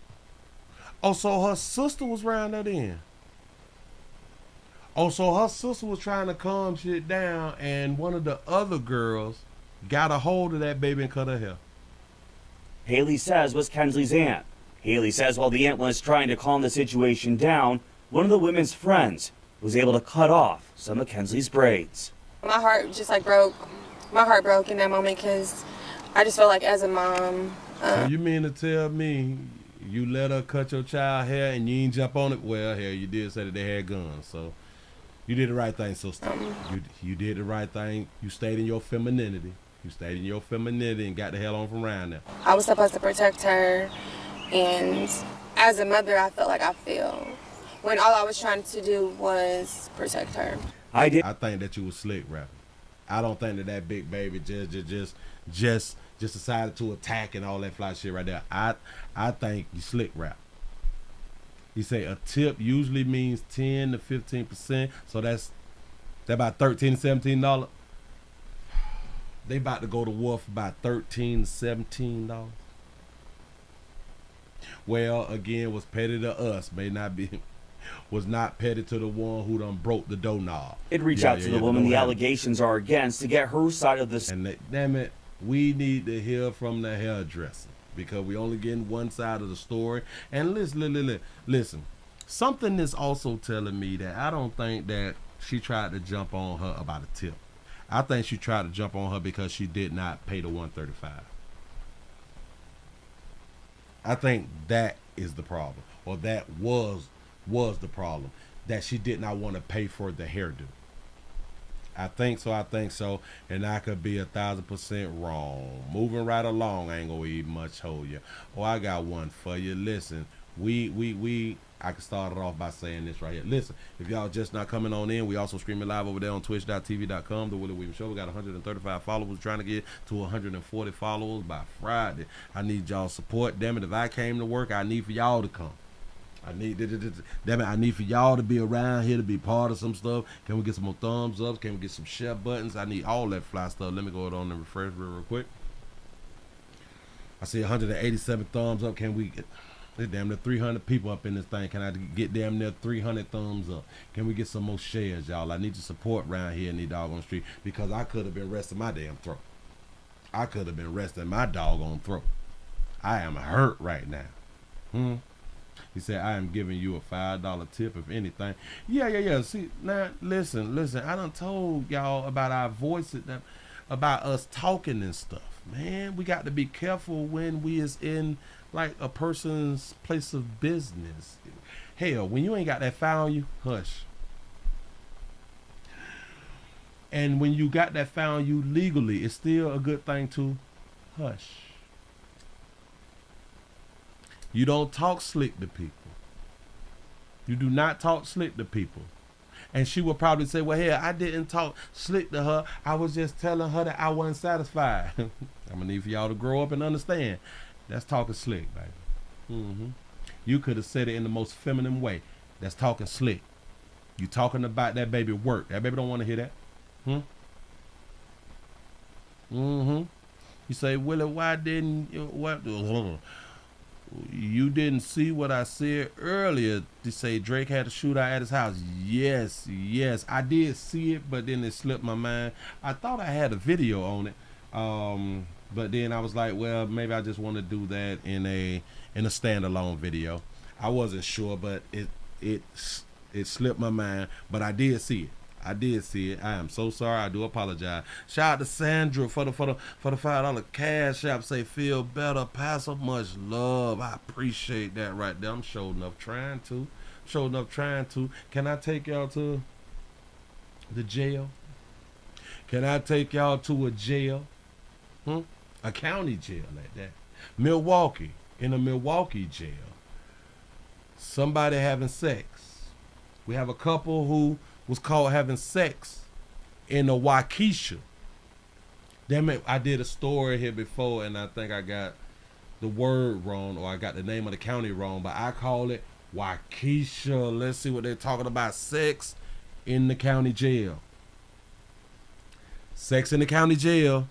B: Oh, so her sister was around that end. Oh, so her sister was trying to calm shit down, and one of the other girls got a hold of that baby and cut her hair.
P: Haley says was Kinsley's aunt. Haley says while the aunt was trying to calm the situation down, one of the women's friends was able to cut off some of Kinsley's braids.
Q: My heart just like broke. My heart broke in that moment because I just felt like as a mom.
B: So you mean to tell me you let her cut your child hair and you ain't jump on it? Well, hell, you did say that they had guns, so you did the right thing, sister. You did the right thing. You stayed in your femininity. You stayed in your femininity and got the hell on from around there.
Q: I was supposed to protect her, and as a mother, I felt like I failed when all I was trying to do was protect her.
B: I think that you was slick rapping. I don't think that big baby just decided to attack and all that fly shit right there. I think you slick rap. You say a tip usually means 10 to 15%, so that's about $13 to $17. They about to go to war for about $13 to $17. Well, again, was petty to us, was not petty to the one who done broke the doorknob.
P: It reached out to the woman the allegations are against to get her side of this.
B: And damn it, we need to hear from the hairdresser because we only getting one side of the story. And listen, something is also telling me that I don't think that she tried to jump on her about a tip. I think she tried to jump on her because she did not pay the $135. I think that is the problem, or that was the problem, that she did not want to pay for the hairdo. I think so, and I could be 1,000% wrong. Moving right along, I ain't gonna even much hold you. Oh, I got one for you. Listen, I can start it off by saying this right here. Listen, if y'all just not coming on in, we also streaming live over there on twitch.tv.com, The Willie Williams Show. We got 135 followers, trying to get to 140 followers by Friday. I need y'all support. Damn it, if I came to work, I need for y'all to come. I need for y'all to be around here to be part of some stuff. Can we get some more thumbs ups? Can we get some share buttons? I need all that fly stuff. Let me go on and refresh real quick. I see 187 thumbs up. Can we get... There's damn near 300 people up in this thing. Can I get damn near 300 thumbs up? Can we get some more shares, y'all? I need your support around here in the doggone street because I could have been resting my damn throat. I could have been resting my doggone throat. I am hurt right now. He said, I am giving you a $5 tip, if anything. Yeah. See, now, listen. I done told y'all about our voices, about us talking and stuff. Man, we got to be careful when we is in like a person's place of business. Hell, when you ain't got that file on you, hush. And when you got that file on you legally, it's still a good thing to hush. You don't talk slick to people. You do not talk slick to people. And she will probably say, well, hell, I didn't talk slick to her. I was just telling her that I wasn't satisfied. I'm going to need for y'all to grow up and understand. That's talking slick, baby. You could have said it in the most feminine way. That's talking slick. You talking about that baby work. That baby don't want to hear that. You say, Willie, why didn't you, you didn't see what I said earlier to say Drake had a shootout at his house? Yes, I did see it, but then it slipped my mind. I thought I had a video on it. But then I was like, well, maybe I just want to do that in a standalone video. I wasn't sure, but it slipped my mind. But I did see it. I am so sorry. I do apologize. Shout out to Sandra for the $5 cash app. Say feel better. Pass so much love. I appreciate that right there. I'm sure enough trying to. Can I take y'all to the jail? Can I take y'all to a jail? A county jail like that. Milwaukee, in a Milwaukee jail. Somebody having sex. We have a couple who was caught having sex in a Waukesha. Damn it, I did a story here before and I think I got the word wrong or I got the name of the county wrong, but I call it Waukesha. Let's see what they're talking about. Sex in the county jail. Sex in the county jail,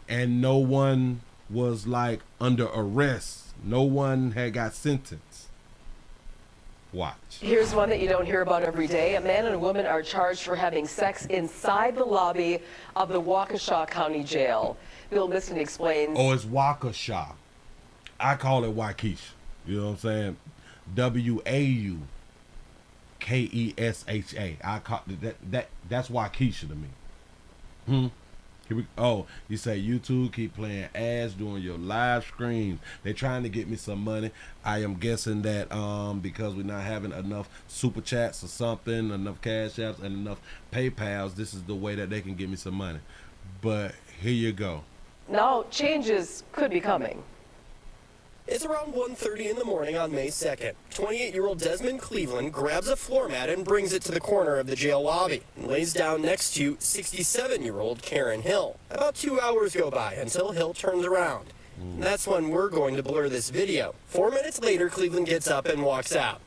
B: and no one was like under arrest. No one had got sentenced. Watch.
E: Here's one that you don't hear about every day. A man and a woman are charged for having sex inside the lobby of the Waukesha County Jail. Bill Miston explains.
B: Oh, it's Waukesha. I call it Waukesha. You know what I'm saying? Waukesha. I call that's Waukesha to me. You say YouTube keep playing ads during your live streams. They're trying to get me some money. I am guessing that because we're not having enough super chats or something, enough cash apps and enough PayPals, this is the way that they can get me some money. But here you go.
E: Now changes could be coming.
S: It's around 1:30 in the morning on May 2nd. 28-year-old Desmond Cleveland grabs a floor mat and brings it to the corner of the jail lobby and lays down next to 67-year-old Karen Hill. About 2 hours go by until Hill turns around. And that's when we're going to blur this video. 4 minutes later, Cleveland gets up and walks out.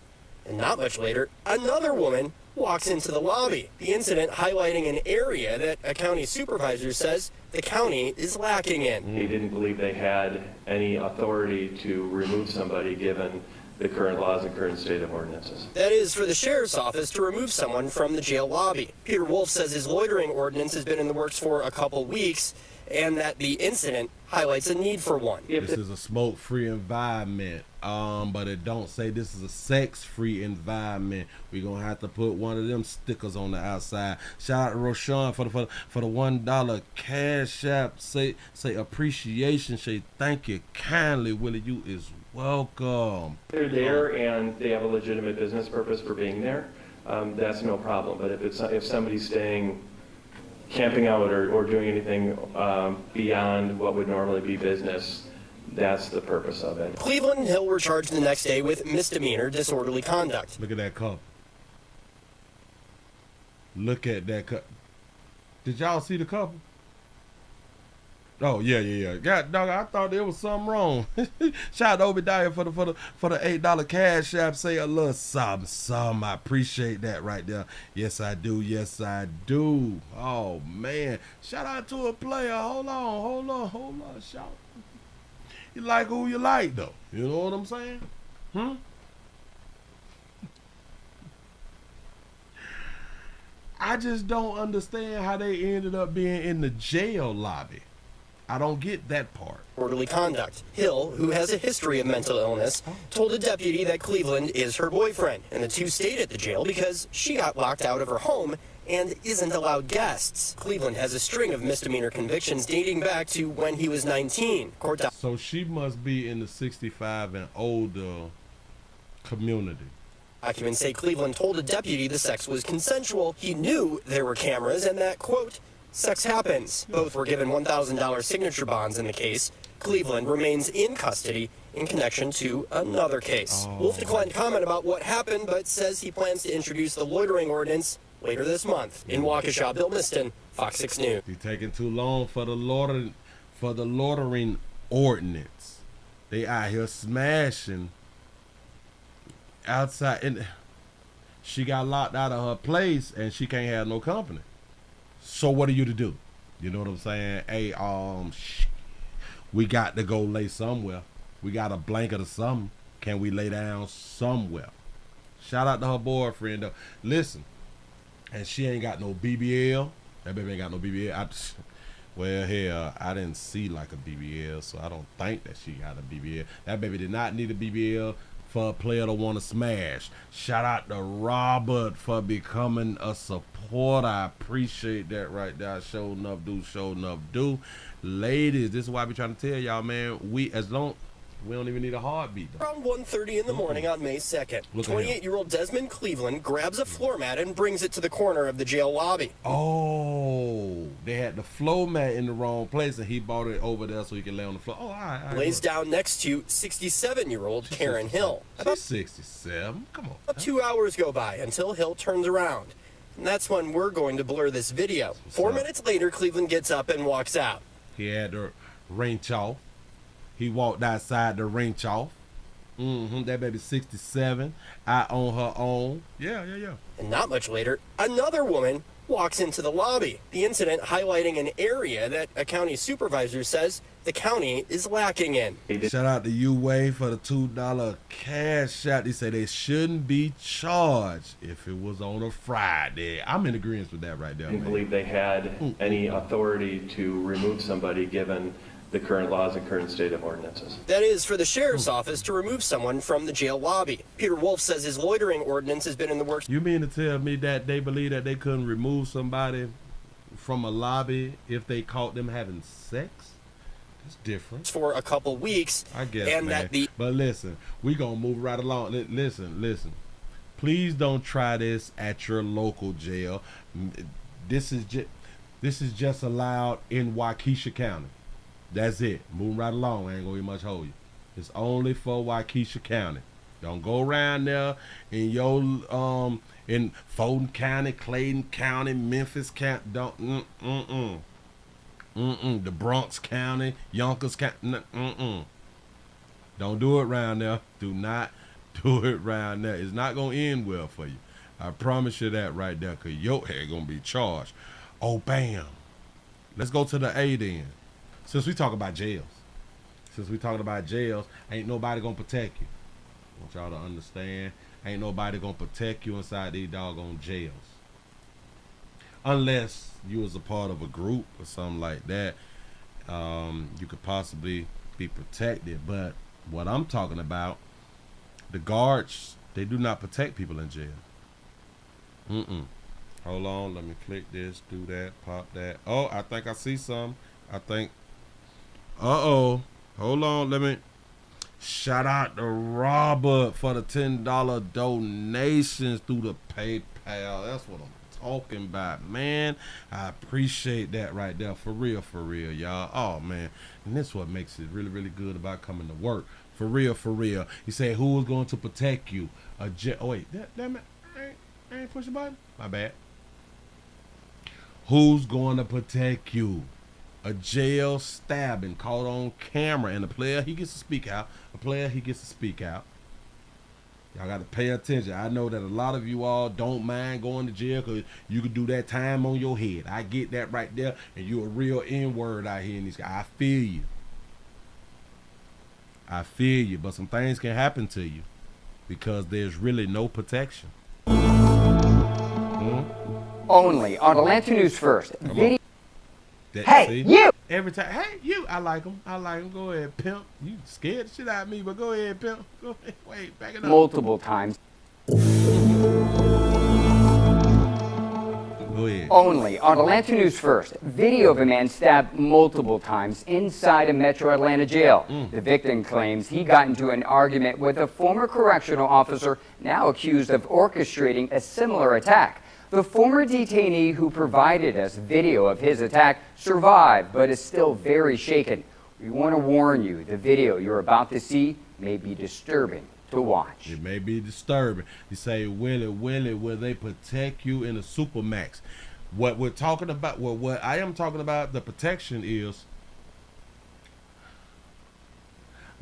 S: And not much later, another woman walks into the lobby. The incident highlighting an area that a county supervisor says the county is lacking in.
T: He didn't believe they had any authority to remove somebody given the current laws and current state of ordinances.
S: That is for the sheriff's office to remove someone from the jail lobby. Peter Wolf says his loitering ordinance has been in the works for a couple weeks and that the incident highlights a need for one.
B: This is a smoke-free environment, but it don't say this is a sex-free environment. We're gonna have to put one of them stickers on the outside. Shout out to Roshan for the $1 cash app. Say appreciation. Say thank you kindly. Willie, you is welcome.
T: They're there and they have a legitimate business purpose for being there. That's no problem. But if somebody's staying, camping out or doing anything beyond what would normally be business, that's the purpose of it.
S: Cleveland and Hill were charged the next day with misdemeanor disorderly conduct.
B: Look at that cup. Look at that cup. Did y'all see the couple? Oh yeah. God dog, I thought there was something wrong. Shout out to Obadiah for the $8 cash app. Say a little something. I appreciate that right there. Yes I do. Oh man. Shout out to a player. Hold on. Shout. You like who you like though. You know what I'm saying? I just don't understand how they ended up being in the jail lobby. I don't get that part.
S: Orderly conduct. Hill, who has a history of mental illness, told a deputy that Cleveland is her boyfriend, and the two stayed at the jail because she got locked out of her home and isn't allowed guests. Cleveland has a string of misdemeanor convictions dating back to when he was 19.
B: So she must be in the 65 and older community.
S: Documents say Cleveland told a deputy the sex was consensual. He knew there were cameras and that, quote, sex happens. Both were given $1,000 signature bonds in the case. Cleveland remains in custody in connection to another case. Wolf declined to comment about what happened, but says he plans to introduce the loitering ordinance later this month. In Waukesha, Bill Miston, Fox 6 News.
B: You're taking too long for the loitering ordinance. They out here smashing outside, and she got locked out of her place, and she can't have no company. So what are you to do? You know what I'm saying? Hey, we got to go lay somewhere. We got a blanket or something. Can we lay down somewhere? Shout out to her boyfriend though. Listen, and she ain't got no BBL. That baby ain't got no BBL. Well, hell, I didn't see like a BBL, so I don't think that she got a BBL. That baby did not need a BBL for a player to want to smash. Shout out to Robert for becoming a supporter. I appreciate that right there. Show enough do. Ladies, this is why I be trying to tell y'all, man, we don't even need a heartbeat though.
S: Around 1:30 in the morning on May 2nd, 28-year-old Desmond Cleveland grabs a floor mat and brings it to the corner of the jail lobby.
B: Oh, they had the floor mat in the wrong place, and he brought it over there so he can lay on the floor. Oh, all right.
S: Lays down next to 67-year-old Karen Hill.
B: She's 67. Come on.
S: About 2 hours go by until Hill turns around. And that's when we're going to blur this video. 4 minutes later, Cleveland gets up and walks out.
B: He had the wrench off. He walked outside the wrench off. That baby 67, out on her own. Yeah.
S: And not much later, another woman walks into the lobby. The incident highlighting an area that a county supervisor says the county is lacking in.
B: Shout out to U-Way for the $2 cash out. They say they shouldn't be charged if it was on a Friday. I'm in agreement with that right there.
T: I didn't believe they had any authority to remove somebody given the current laws and current state of ordinances.
S: That is for the sheriff's office to remove someone from the jail lobby. Peter Wolf says his loitering ordinance has been in the works.
B: You mean to tell me that they believe that they couldn't remove somebody from a lobby if they caught them having sex? It's different.
S: For a couple weeks.
B: I guess,
S: and
B: man.
S: that
B: But listen, we gonna move right along. Listen. Please don't try this at your local jail. This is just allowed in Waukesha County. That's it. Moving right along. I ain't gonna be much hold you. It's only for Waukesha County. Don't go around there in your in Fulton County, Clayton County, Memphis County. Don't the Bronx County, Yonkers County. Don't do it around there. Do not do it around there. It's not gonna end well for you. I promise you that right there, cause your head gonna be charged. Oh bam. Let's go to the A then. Since we talk about jails, ain't nobody gonna protect you. I want y'all to understand, ain't nobody gonna protect you inside these doggone jails. Unless you was a part of a group or something like that, you could possibly be protected. But what I'm talking about, the guards, they do not protect people in jail. Hold on, let me click this, do that, pop that. Oh, I think I see some. Hold on, let me shout out to Robert for the $10 donations through the PayPal. That's what I'm talking about, man. I appreciate that right there. For real, y'all. Oh, man. And that's what makes it really, really good about coming to work. For real. He said, who is going to protect you? Oh, wait. Damn it. I ain't push the button. My bad. Who's going to protect you? A jail stabbing caught on camera, and the player, he gets to speak out. Y'all got to pay attention. I know that a lot of you all don't mind going to jail because you can do that time on your head. I get that right there, and you're a real N-word out here in these guys. I feel you, but some things can happen to you because there's really no protection.
U: Only on Atlanta News First. Video.
B: Hey,
U: you!
B: Every time, hey, you! I like him. Go ahead, pimp. You scared the shit out of me, but go ahead, pimp. Go ahead. Wait, back it up.
U: Multiple times.
B: Go ahead.
U: Only on Atlanta News First. Video of a man stabbed multiple times inside a Metro Atlanta jail. The victim claims he got into an argument with a former correctional officer now accused of orchestrating a similar attack. The former detainee who provided us video of his attack survived, but is still very shaken. We want to warn you, the video you're about to see may be disturbing to watch.
B: It may be disturbing. You say, Willie, will they protect you in a Supermax? What we're talking about, what I am talking about, the protection is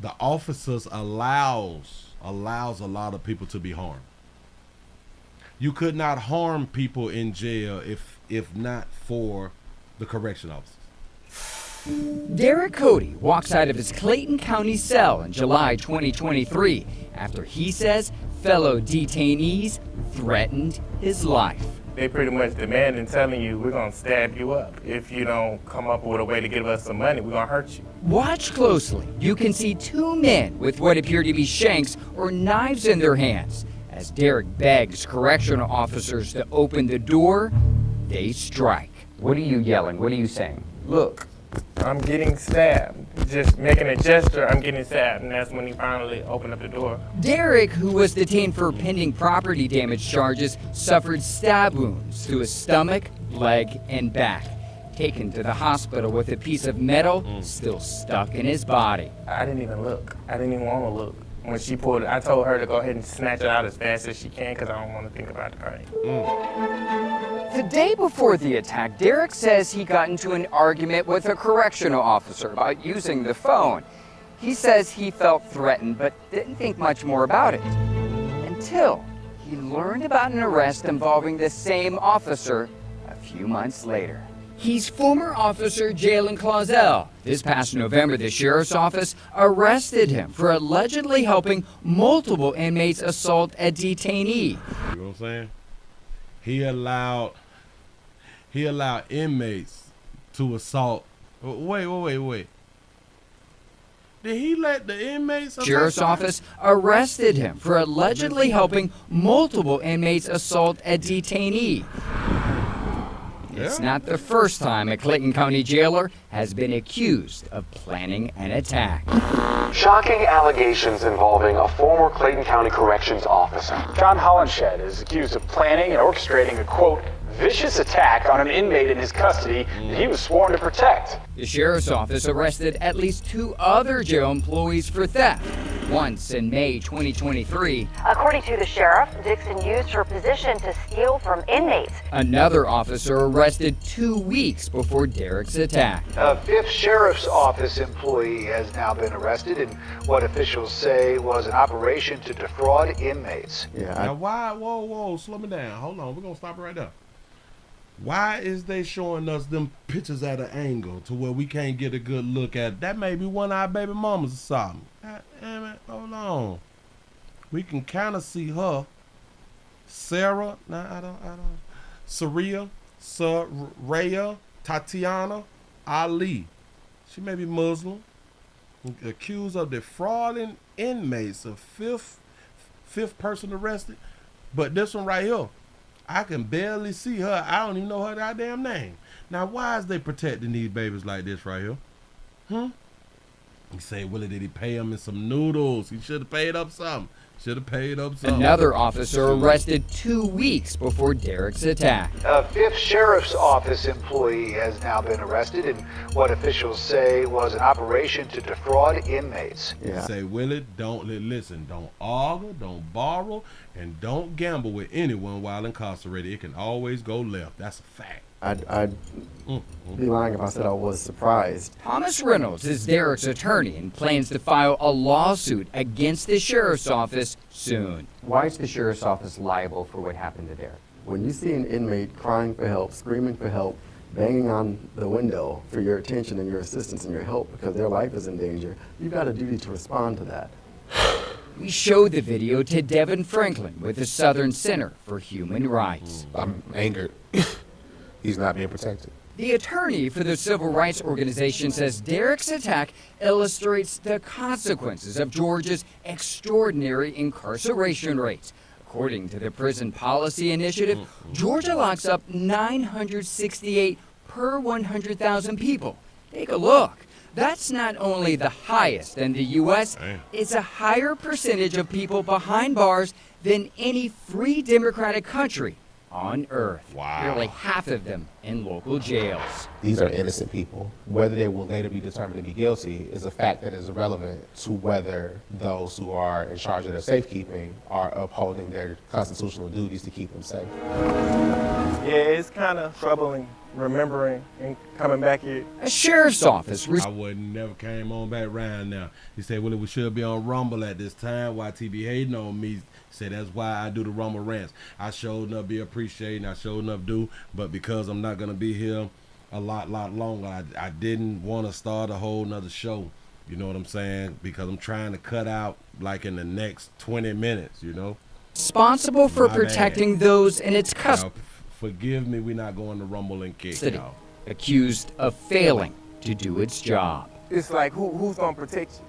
B: the officers allows a lot of people to be harmed. You could not harm people in jail if not for the correction officers.
U: Derek Cody walks out of his Clayton County cell in July 2023 after he says fellow detainees threatened his life.
V: They pretty much demanding, telling you, we're going to stab you up. If you don't come up with a way to give us some money, we're going to hurt you.
U: Watch closely. You can see two men with what appear to be shanks or knives in their hands. As Derek begs correctional officers to open the door, they strike. What are you yelling? What are you saying?
V: Look, I'm getting stabbed. Just making a gesture, I'm getting stabbed. And that's when he finally opened up the door.
U: Derek, who was detained for pending property damage charges, suffered stab wounds to his stomach, leg, and back. Taken to the hospital with a piece of metal still stuck in his body.
V: I didn't even look. I didn't even want to look. When she pulled it, I told her to go ahead and snatch it out as fast as she can because I don't want to think about the pain.
U: The day before the attack, Derek says he got into an argument with a correctional officer about using the phone. He says he felt threatened but didn't think much more about it until he learned about an arrest involving the same officer a few months later. He's former officer Jalen Clausell. This past November, the sheriff's office arrested him for allegedly helping multiple inmates assault a detainee.
B: You know what I'm saying? He allowed inmates to assault. Wait. Did he let the inmates?
U: Sheriff's office arrested him for allegedly helping multiple inmates assault a detainee. It's not the first time a Clayton County jailer has been accused of planning an attack.
A: Shocking allegations involving a former Clayton County Corrections officer. John Hollenshed is accused of planning and orchestrating a, quote, vicious attack on an inmate in his custody that he was sworn to protect.
U: The sheriff's office arrested at least 2 other jail employees for theft, once in May 2023.
D: According to the sheriff, Dixon used her position to steal from inmates.
U: Another officer arrested 2 weeks before Derek's attack.
W: A 5th Sheriff's Office employee has now been arrested in what officials say was an operation to defraud inmates.
B: Now why? Whoa, slow me down. Hold on, we're gonna stop it right there. Why is they showing us them pictures at an angle to where we can't get a good look at it? That may be one of our baby mamas or something. God damn it, hold on. We can kind of see her. Sarah, I don't. Saraya, Tatiana, Ali. She may be Muslim. Accused of defrauding inmates. A fifth person arrested. But this one right here, I can barely see her. I don't even know her goddamn name. Now, why is they protecting these babies like this right here? You say, Willie, did he pay him in some noodles? He should have paid up something.
U: Another officer arrested 2 weeks before Derek's attack.
W: A 5th Sheriff's Office employee has now been arrested in what officials say was an operation to defraud inmates.
B: Say, Willie, don't argue, don't borrow, and don't gamble with anyone while incarcerated. It can always go left. That's a fact.
X: I'd be lying if I said I was surprised.
U: Thomas Reynolds is Derek's attorney and plans to file a lawsuit against the sheriff's office soon. Why is the sheriff's office liable for what happened to Derek?
X: When you see an inmate crying for help, screaming for help, banging on the window for your attention and your assistance and your help because their life is in danger, you've got a duty to respond to that.
U: We showed the video to Devin Franklin with the Southern Center for Human Rights.
Y: I'm angered. He's not being protected.
U: The attorney for the civil rights organization says Derek's attack illustrates the consequences of Georgia's extraordinary incarceration rates. According to the Prison Policy Initiative, Georgia locks up 968 per 100,000 people. Take a look. That's not only the highest in the U.S., it's a higher percentage of people behind bars than any free democratic country on earth. Nearly half of them in local jails.
Y: These are innocent people. Whether they will later be determined to be guilty is a fact that is irrelevant to whether those who are in charge of their safekeeping are upholding their constitutional duties to keep them safe.
V: Yeah, it's kind of troubling remembering and coming back here.
U: A sheriff's office.
B: I would never came on back round now. He said, Willie, we should be on Rumble at this time. YTB hating on me. He said, that's why I do the Rumble rants. I showed enough be appreciating. I showed enough do. But because I'm not going to be here a lot longer, I didn't want to start a whole nother show. You know what I'm saying? Because I'm trying to cut out like in the next 20 minutes, you know?
U: Responsible for protecting those in its custody.
B: Forgive me, we're not going to Rumble and kick, y'all.
U: Accused of failing to do its job.
V: It's like, who's going to protect you?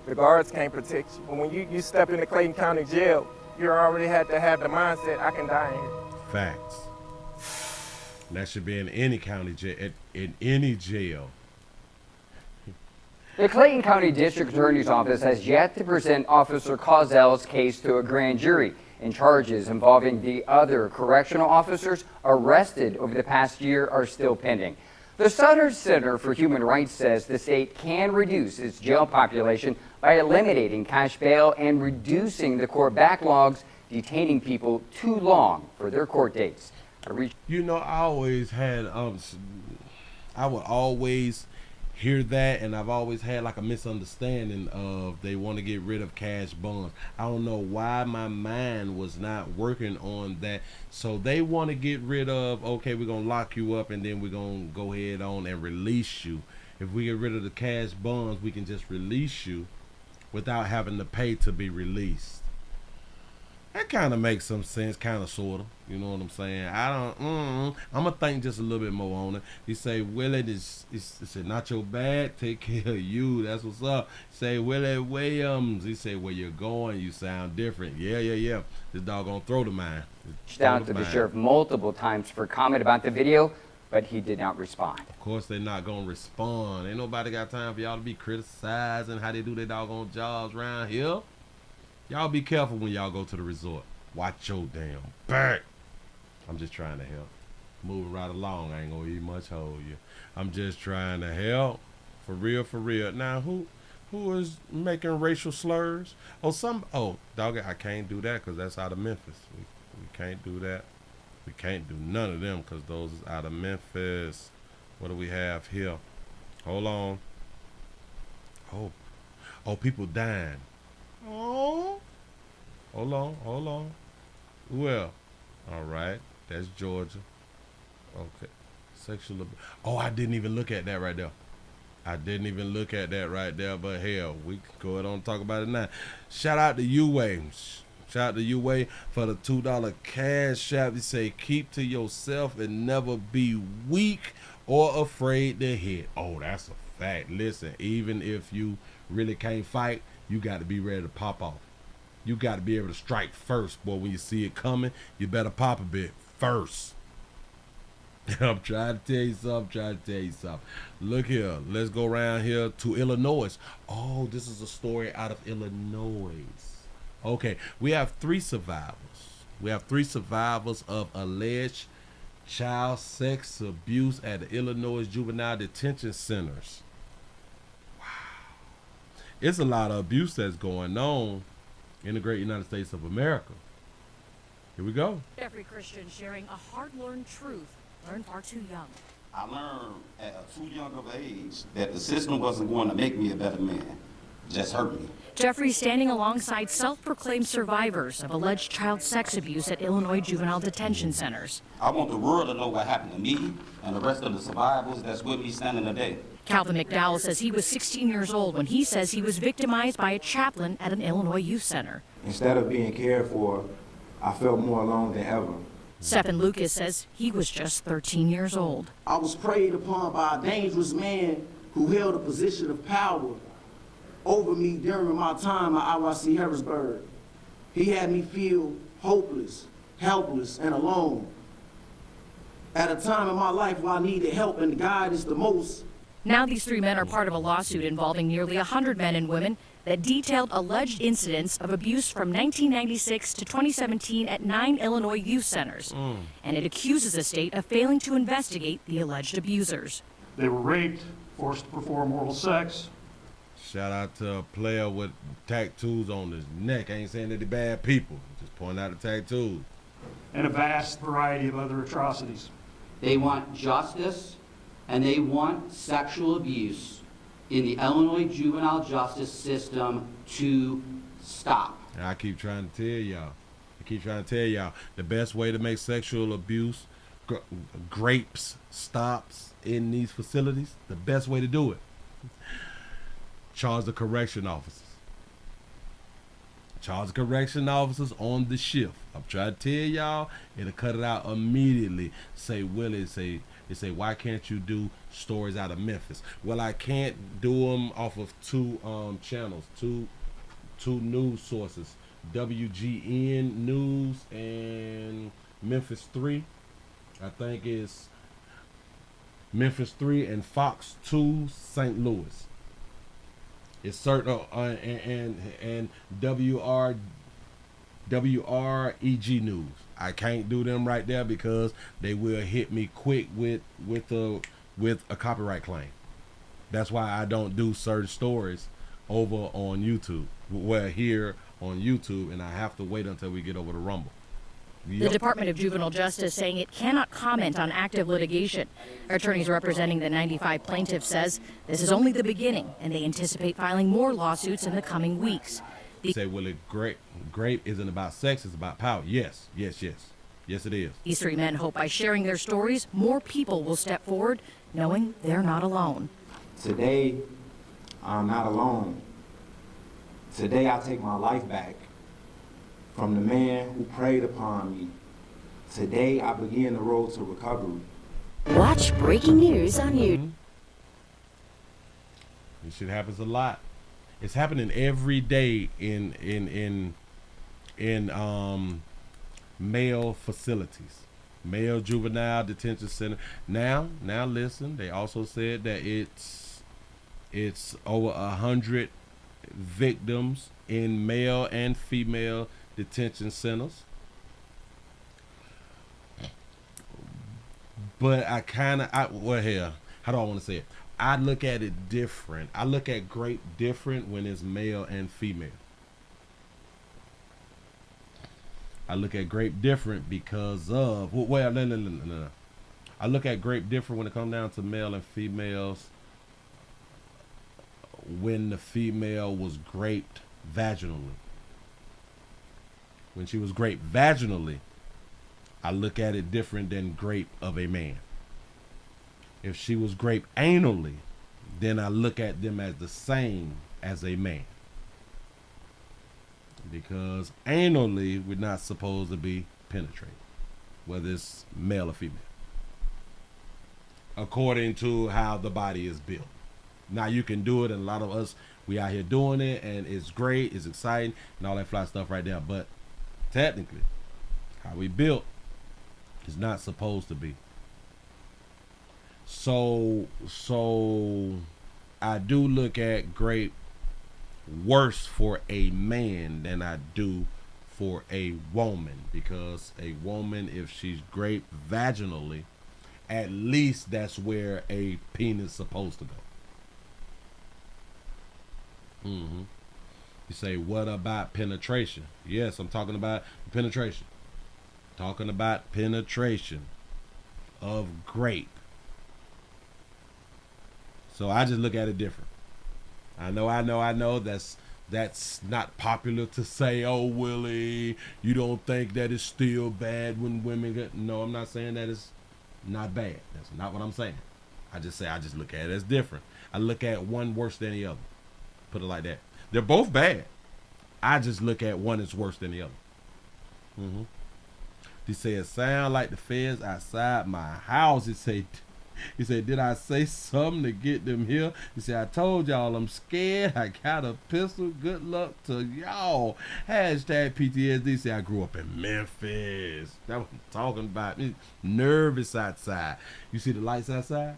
V: The guards can't protect you. But when you step into Clayton County Jail, you already had to have the mindset, I can die here.
B: Facts. That should be in any county jail, in any jail.
U: The Clayton County District Attorney's Office has yet to present Officer Clausell's case to a grand jury, and charges involving the other correctional officers arrested over the past year are still pending. The Southern Center for Human Rights says the state can reduce its jail population by eliminating cash bail and reducing the court backlogs, detaining people too long for their court dates.
B: You know, I always had, I would always hear that, and I've always had like a misunderstanding of they want to get rid of cash bonds. I don't know why my mind was not working on that. So they want to get rid of, okay, we're gonna lock you up and then we're gonna go ahead on and release you. If we get rid of the cash bonds, we can just release you without having to pay to be released. That kind of makes some sense, kind of, sort of. You know what I'm saying? I'm going to think just a little bit more on it. He say, Willie, it's not your bag, take care of you. That's what's up. Say, Willie Williams. He say, where you're going, you sound different. Yeah. This dog going to throw the mine.
U: Reached out to the sheriff multiple times for comment about the video, but he did not respond.
B: Of course, they're not going to respond. Ain't nobody got time for y'all to be criticizing how they do their doggone jobs around here. Y'all be careful when y'all go to the resort. Watch your damn back. I'm just trying to help. Moving right along. I ain't gonna eat much hold you. I'm just trying to help. For real. Now, who is making racial slurs? Oh, dog, I can't do that because that's out of Memphis. We can't do that. We can't do none of them because those is out of Memphis. What do we have here? Hold on. Oh, people dying. Oh, hold on. Well, all right, that's Georgia. Okay, sexual abuse. Oh, I didn't even look at that right there. But hell, we can go ahead on and talk about it now. Shout out to UA. Shout out to UA for the $2 cash app. They say, keep to yourself and never be weak or afraid to hit. Oh, that's a fact. Listen, even if you really can't fight, you got to be ready to pop off. You got to be able to strike first, boy. When you see it coming, you better pop a bit first. I'm trying to tell you something. Look here. Let's go around here to Illinois. Oh, this is a story out of Illinois. Okay, we have 3 survivors. We have 3 survivors of alleged child sex abuse at the Illinois Juvenile Detention Centers. It's a lot of abuse that's going on in the great United States of America. Here we go.
C: Jeffrey Christian sharing a hard-learned truth, learned far too young.
F: I learned at a too young of age that the system wasn't going to make me a better man, just hurt me.
C: Jeffrey standing alongside self-proclaimed survivors of alleged child sex abuse at Illinois juvenile detention centers.
F: I want the world to know what happened to me and the rest of the survivors that's with me standing today.
C: Calvin McDowell says he was 16 years old when he says he was victimized by a chaplain at an Illinois youth center.
H: Instead of being cared for, I felt more alone than ever.
C: Stephen Lucas says he was just 13 years old.
K: I was preyed upon by a dangerous man who held a position of power over me during my time at IYC Harrisburg. He had me feel hopeless, helpless, and alone. At a time in my life where I needed help and guidance the most.
C: Now these 3 men are part of a lawsuit involving nearly 100 men and women that detailed alleged incidents of abuse from 1996 to 2017 at 9 Illinois youth centers. And it accuses the state of failing to investigate the alleged abusers.
L: They were raped, forced to perform oral sex.
B: Shout out to a player with tattoos on his neck. I ain't saying that they're bad people. Just pointing out the tattoos.
L: And a vast variety of other atrocities.
Z: They want justice, and they want sexual abuse in the Illinois juvenile justice system to stop.
B: And I keep trying to tell y'all, the best way to make sexual abuse, grapes, stops in these facilities, the best way to do it, charge the correction officers. Charge the correction officers on the shift. I'm trying to tell y'all, it'll cut it out immediately. Say, Willie, they say, why can't you do stories out of Memphis? Well, I can't do them off of 2 channels, two news sources, WGN News and Memphis 3. I think it's Memphis 3 and Fox 2 St. Louis. It's certain and WREG News. I can't do them right there because they will hit me quick with a copyright claim. That's why I don't do certain stories over on YouTube. We're here on YouTube, and I have to wait until we get over the Rumble.
C: The Department of Juvenile Justice saying it cannot comment on active litigation. Attorneys representing the 95 plaintiffs says this is only the beginning, and they anticipate filing more lawsuits in the coming weeks.
B: Say, Willie, grape isn't about sex, it's about power. Yes, yes, yes. Yes, it is.
C: These three men hope by sharing their stories, more people will step forward, knowing they're not alone.
H: Today, I'm not alone. Today, I take my life back from the man who preyed upon me. Today, I begin the road to recovery.
G: Watch breaking news on YouTube.
B: This shit happens a lot. It's happening every day in male facilities, male juvenile detention center. Now listen, they also said that it's over 100 victims in male and female detention centers. But well, here, how do I want to say it? I look at it different. I look at grape different when it's male and female. I look at grape different because of, well, no. I look at grape different when it comes down to male and females. When the female was graped vaginally. When she was graped vaginally, I look at it different than grape of a man. If she was graped anally, then I look at them as the same as a man. Because anally, we're not supposed to be penetrated, whether it's male or female, according to how the body is built. Now you can do it, and a lot of us, we out here doing it, and it's great, it's exciting, and all that fly stuff right there. But technically, how we built is not supposed to be. So I do look at grape worse for a man than I do for a woman, because a woman, if she's graped vaginally, at least that's where a penis is supposed to go. You say, what about penetration? Yes, I'm talking about penetration. Talking about penetration of grape. So I just look at it different. I know that's not popular to say, oh, Willie, you don't think that it's still bad when women get... No, I'm not saying that it's not bad. That's not what I'm saying. I just look at it as different. I look at one worse than the other. Put it like that. They're both bad. I just look at one as worse than the other. He said, it sound like the feds outside my house. He said, did I say something to get them here? He said, I told y'all I'm scared. I got a pistol. Good luck to y'all. Hashtag PTSD. He said, I grew up in Memphis. That's what I'm talking about. Me nervous outside. You see the lights outside?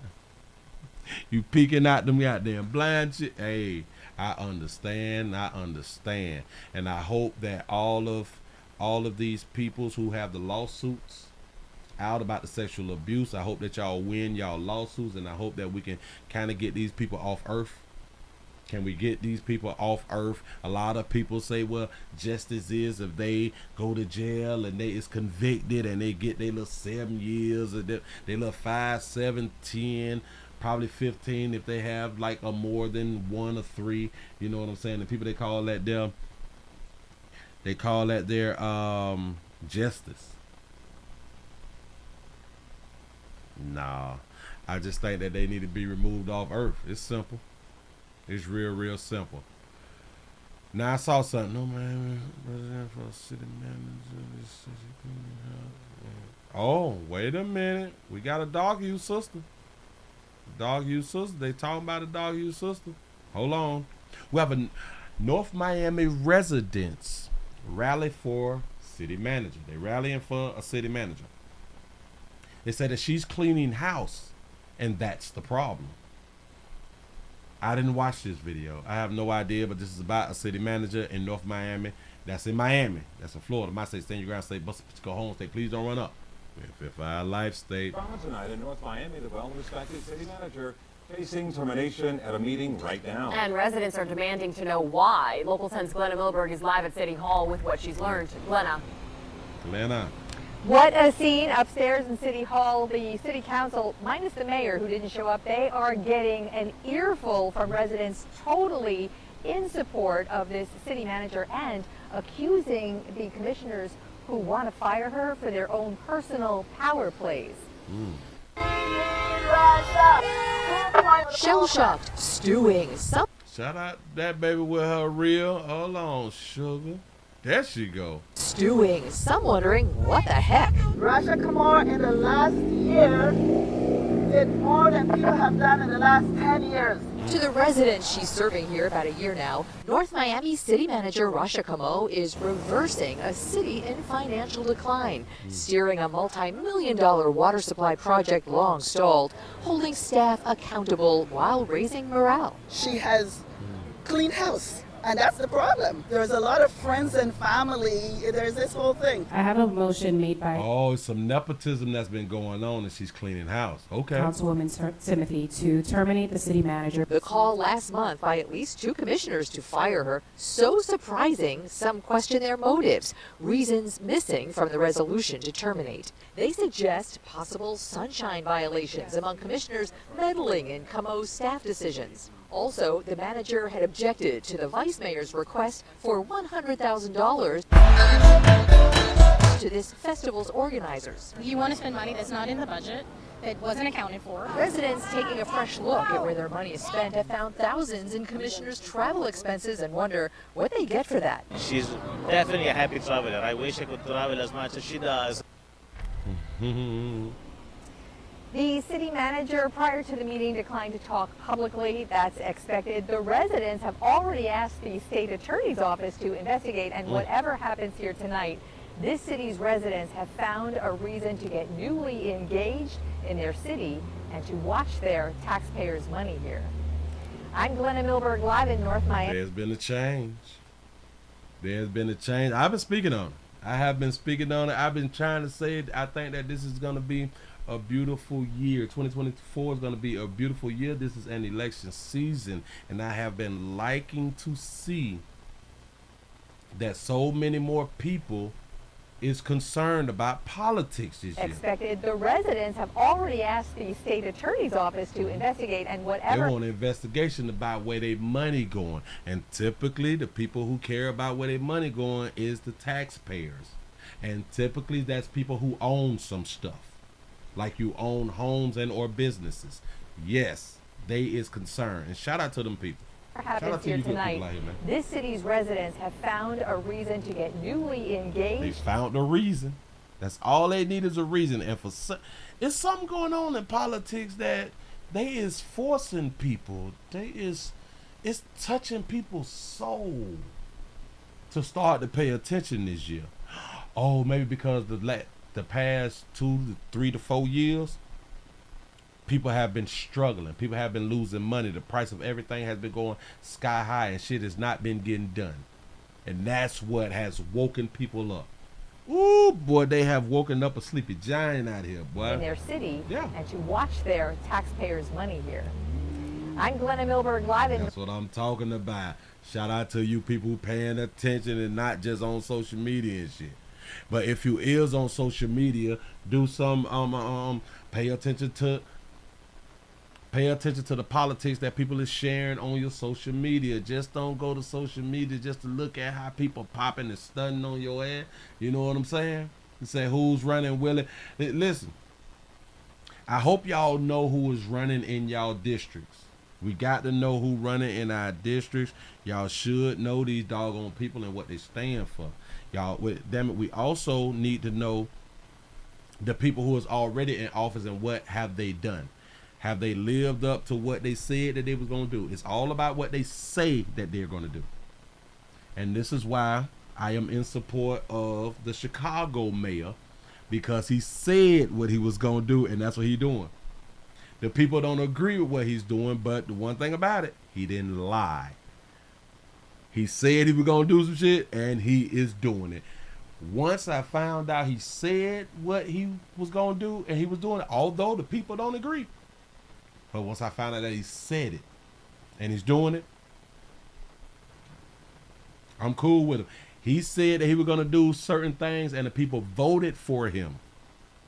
B: You peeking out them goddamn blind shit. Hey, I understand. And I hope that all of these peoples who have the lawsuits out about the sexual abuse, I hope that y'all win y'all lawsuits, and I hope that we can kind of get these people off earth. Can we get these people off earth? A lot of people say, well, justice is if they go to jail and they is convicted and they get their little 7 years or their little 5, 7, 10, probably 15 if they have like a more than 1 or 3. You know what I'm saying? The people, they call that their justice. Nah, I just think that they need to be removed off earth. It's simple. It's real simple. Now I saw something. No man, president for a city manager. Oh, wait a minute. We got a dog use system. Dog use system. They talking about a dog use system. Hold on. We have a North Miami residents rally for city manager. They rallying for a city manager. They said that she's cleaning house, and that's the problem. I didn't watch this video. I have no idea, but this is about a city manager in North Miami. That's in Miami. That's in Florida. My state, stand your ground state, bust go home state. Please don't run up. If I life state.
I: Tonight in North Miami, the well-respected city manager facing termination at a meeting right now.
G: And residents are demanding to know why. Local 10's Glenna Milberg is live at City Hall with what she's learned. Glenna.
J: What a scene upstairs in City Hall. The City Council, minus the mayor who didn't show up, they are getting an earful from residents totally in support of this city manager and accusing the commissioners who want to fire her for their own personal power plays.
E: Shell-shocked, stewing, some
B: Shout out that baby with her reel. Hold on, sugar. There she go.
E: stewing, some wondering what the heck.
M: Rasha Kamar in the last year did more than people have done in the last 10 years.
E: To the residents she's serving here about a year now, North Miami City Manager Rasha Kamo is reversing a city in financial decline, steering a multi-million-dollar water supply project long stalled, holding staff accountable while raising morale.
M: She has clean house. And that's the problem. There's a lot of friends and family. There's this whole thing.
N: I have a motion made by
B: Oh, it's some nepotism that's been going on and she's cleaning house. Okay.
N: Councilwoman Timothy to terminate the city manager.
E: The call last month by at least 2 commissioners to fire her, so surprising, some question their motives, reasons missing from the resolution to terminate. They suggest possible sunshine violations among commissioners meddling in Camo's staff decisions. Also, the manager had objected to the vice mayor's request for $100,000 to this festival's organizers.
O: You want to spend money that's not in the budget, that wasn't accounted for.
E: Residents taking a fresh look at where their money is spent have found thousands in commissioners' travel expenses and wonder what they get for that.
Q: She's definitely a happy traveler. I wish I could travel as much as she does.
J: The city manager, prior to the meeting, declined to talk publicly. That's expected. The residents have already asked the state attorney's office to investigate, and whatever happens here tonight, this city's residents have found a reason to get newly engaged in their city and to watch their taxpayers' money here. I'm Glenna Milberg, live in North Miami.
B: There's been a change. There's been a change. I've been speaking on it. I have been speaking on it. I've been trying to say it. I think that this is going to be a beautiful year. 2024 is going to be a beautiful year. This is an election season, and I have been liking to see that so many more people is concerned about politics this year.
J: Expected. The residents have already asked the state attorney's office to investigate, and
B: They
J: whatever
B: want an investigation about where their money going, and typically the people who care about where their money going is the taxpayers, and typically that's people who own some stuff, like you own homes and or businesses. Yes, they is concerned, and shout out to them people. Shout out
J: happens
B: to
J: here
B: you good
J: tonight,
B: people out here, man.
J: this city's residents have found a reason to get newly
B: They
J: engaged.
B: found a reason. That's all they need is a reason. And for it's something going on in politics that they is forcing people. It's touching people's soul to start to pay attention this year. Oh, maybe because the past 2 to 3 to 4 years, people have been struggling. People have been losing money. The price of everything has been going sky high, and shit has not been getting done. And that's what has woken people up. Ooh, boy, they have woken up a sleepy giant out here, boy.
J: In their city,
B: Yeah.
J: and to watch their taxpayers' money here. I'm Glenna Milberg, live in
B: That's what I'm talking about. Shout out to you people who paying attention and not just on social media and shit. But if you is on social media, do some pay attention to the politics that people is sharing on your social media. Just don't go to social media just to look at how people popping and stunning on your ass. You know what I'm saying? You say who's running Willie. Listen, I hope y'all know who is running in y'all districts. We got to know who running in our districts. Y'all should know these doggone people and what they stand for. Y'all, damn it, we also need to know the people who is already in office and what have they done. Have they lived up to what they said that they was going to do? It's all about what they say that they're going to do. And this is why I am in support of the Chicago mayor, because he said what he was going to do, and that's what he's doing. The people don't agree with what he's doing, but the one thing about it, he didn't lie. He said he was going to do some shit, and he is doing it. Once I found out he said what he was going to do, and he was doing it, although the people don't agree. But once I found out that he said it, and he's doing it, I'm cool with him. He said that he was going to do certain things, and the people voted for him.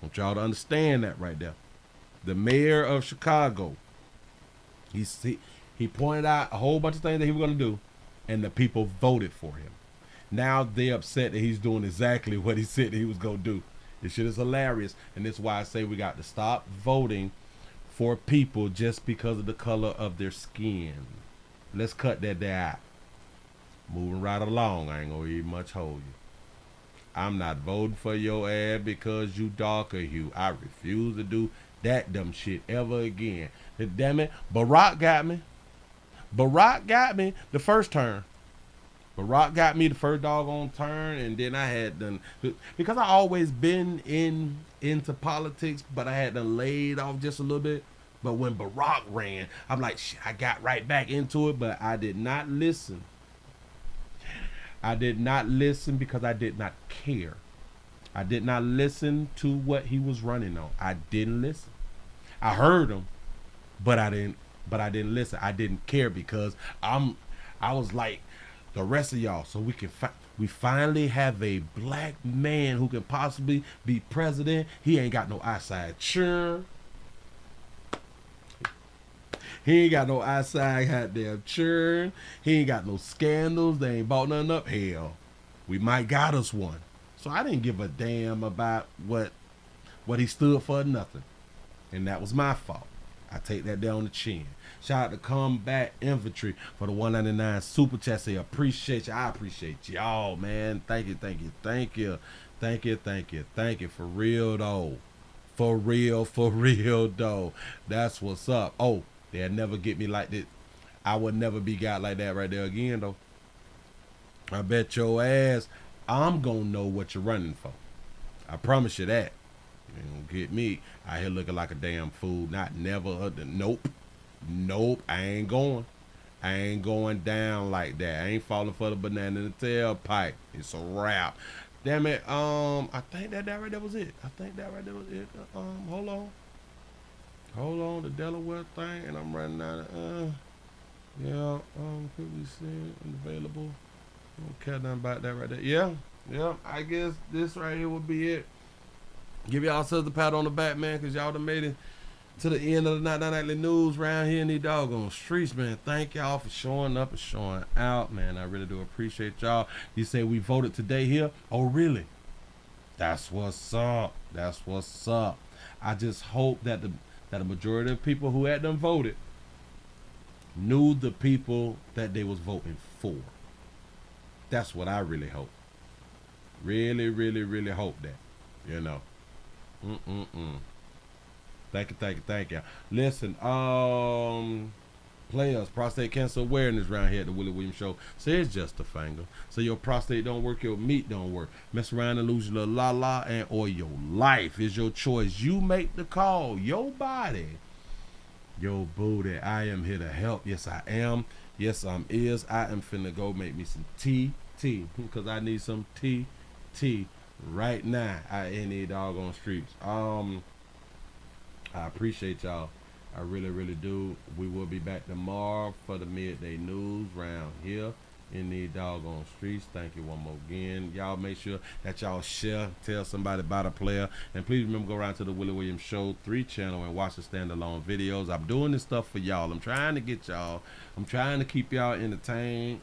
B: I want y'all to understand that right there. The mayor of Chicago, he pointed out a whole bunch of things that he was going to do, and the people voted for him. Now they're upset that he's doing exactly what he said that he was going to do. This shit is hilarious, and that's why I say we got to stop voting for people just because of the color of their skin. Let's cut that out. Moving right along, I ain't gonna even much hold you. I'm not voting for your ass because you darker hue. I refuse to do that dumb shit ever again. Damn it, Barack got me. Barack got me the first turn. Barack got me the first doggone turn, and then I had done, because I always been into politics, but I had done laid off just a little bit. But when Barack ran, I'm like, shit, I got right back into it, but I did not listen. I did not listen because I did not care. I did not listen to what he was running on. I didn't listen. I heard him, but I didn't listen. I didn't care because I was like the rest of y'all. So we finally have a black man who can possibly be president. He ain't got no eyesight. Sure. He ain't got no outside goddamn churn. He ain't got no scandals. They ain't bought nothing up. Hell, we might got us one. So I didn't give a damn about what he stood for or nothing. And that was my fault. I take that down the chin. Shout out to Combat Infantry for the 199 super chat. Say appreciate you. I appreciate y'all, man. Thank you, thank you, thank you. Thank you, thank you, thank you. For real though. For real though. That's what's up. Oh, they'll never get me like this. I would never be got like that right there again, though. I bet your ass I'm gonna know what you're running for. I promise you that. You ain't gonna get me out here looking like a damn fool. Not never. Nope. I ain't going. I ain't going down like that. I ain't falling for the banana in the tailpipe. It's a wrap. Damn it. I think that right there was it. Hold on, the Delaware thing, and I'm running out of, could we see it available? I don't care nothing about that right there. Yeah, I guess this right here will be it. Give y'all a pat on the back, man, because y'all done made it to the end of the Not Nightly News around here in these doggone streets, man. Thank y'all for showing up and showing out, man. I really do appreciate y'all. You say we voted today here? Oh, really? That's what's up. I just hope that the majority of people who had them voted knew the people that they was voting for. That's what I really hope. Really, really, really hope that. You know. Thank you. Listen, players, prostate cancer awareness around here at the Willie Williams Show. So it's just a finger. So your prostate don't work, your meat don't work. Mess around and lose your little la-la and or your life is your choice. You make the call. Your body. Your booty. I am here to help. Yes, I am. Yes, I am finna go make me some tea. Because I need some tea right now. In these doggone streets. I appreciate y'all. I really, really do. We will be back tomorrow for the midday news round here in these doggone streets. Thank you one more again. Y'all make sure that y'all share, tell somebody about a player. And please remember, go around to the Willie Williams Show 3 channel and watch the standalone videos. I'm doing this stuff for y'all. I'm trying to get y'all. I'm trying to keep y'all entertained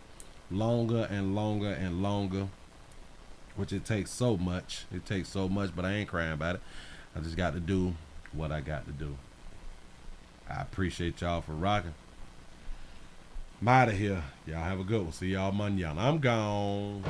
B: longer and longer. Which it takes so much. But I ain't crying about it. I just got to do what I got to do. I appreciate y'all for rocking. I'm out of here. Y'all have a good one. See y'all Monday. I'm gone.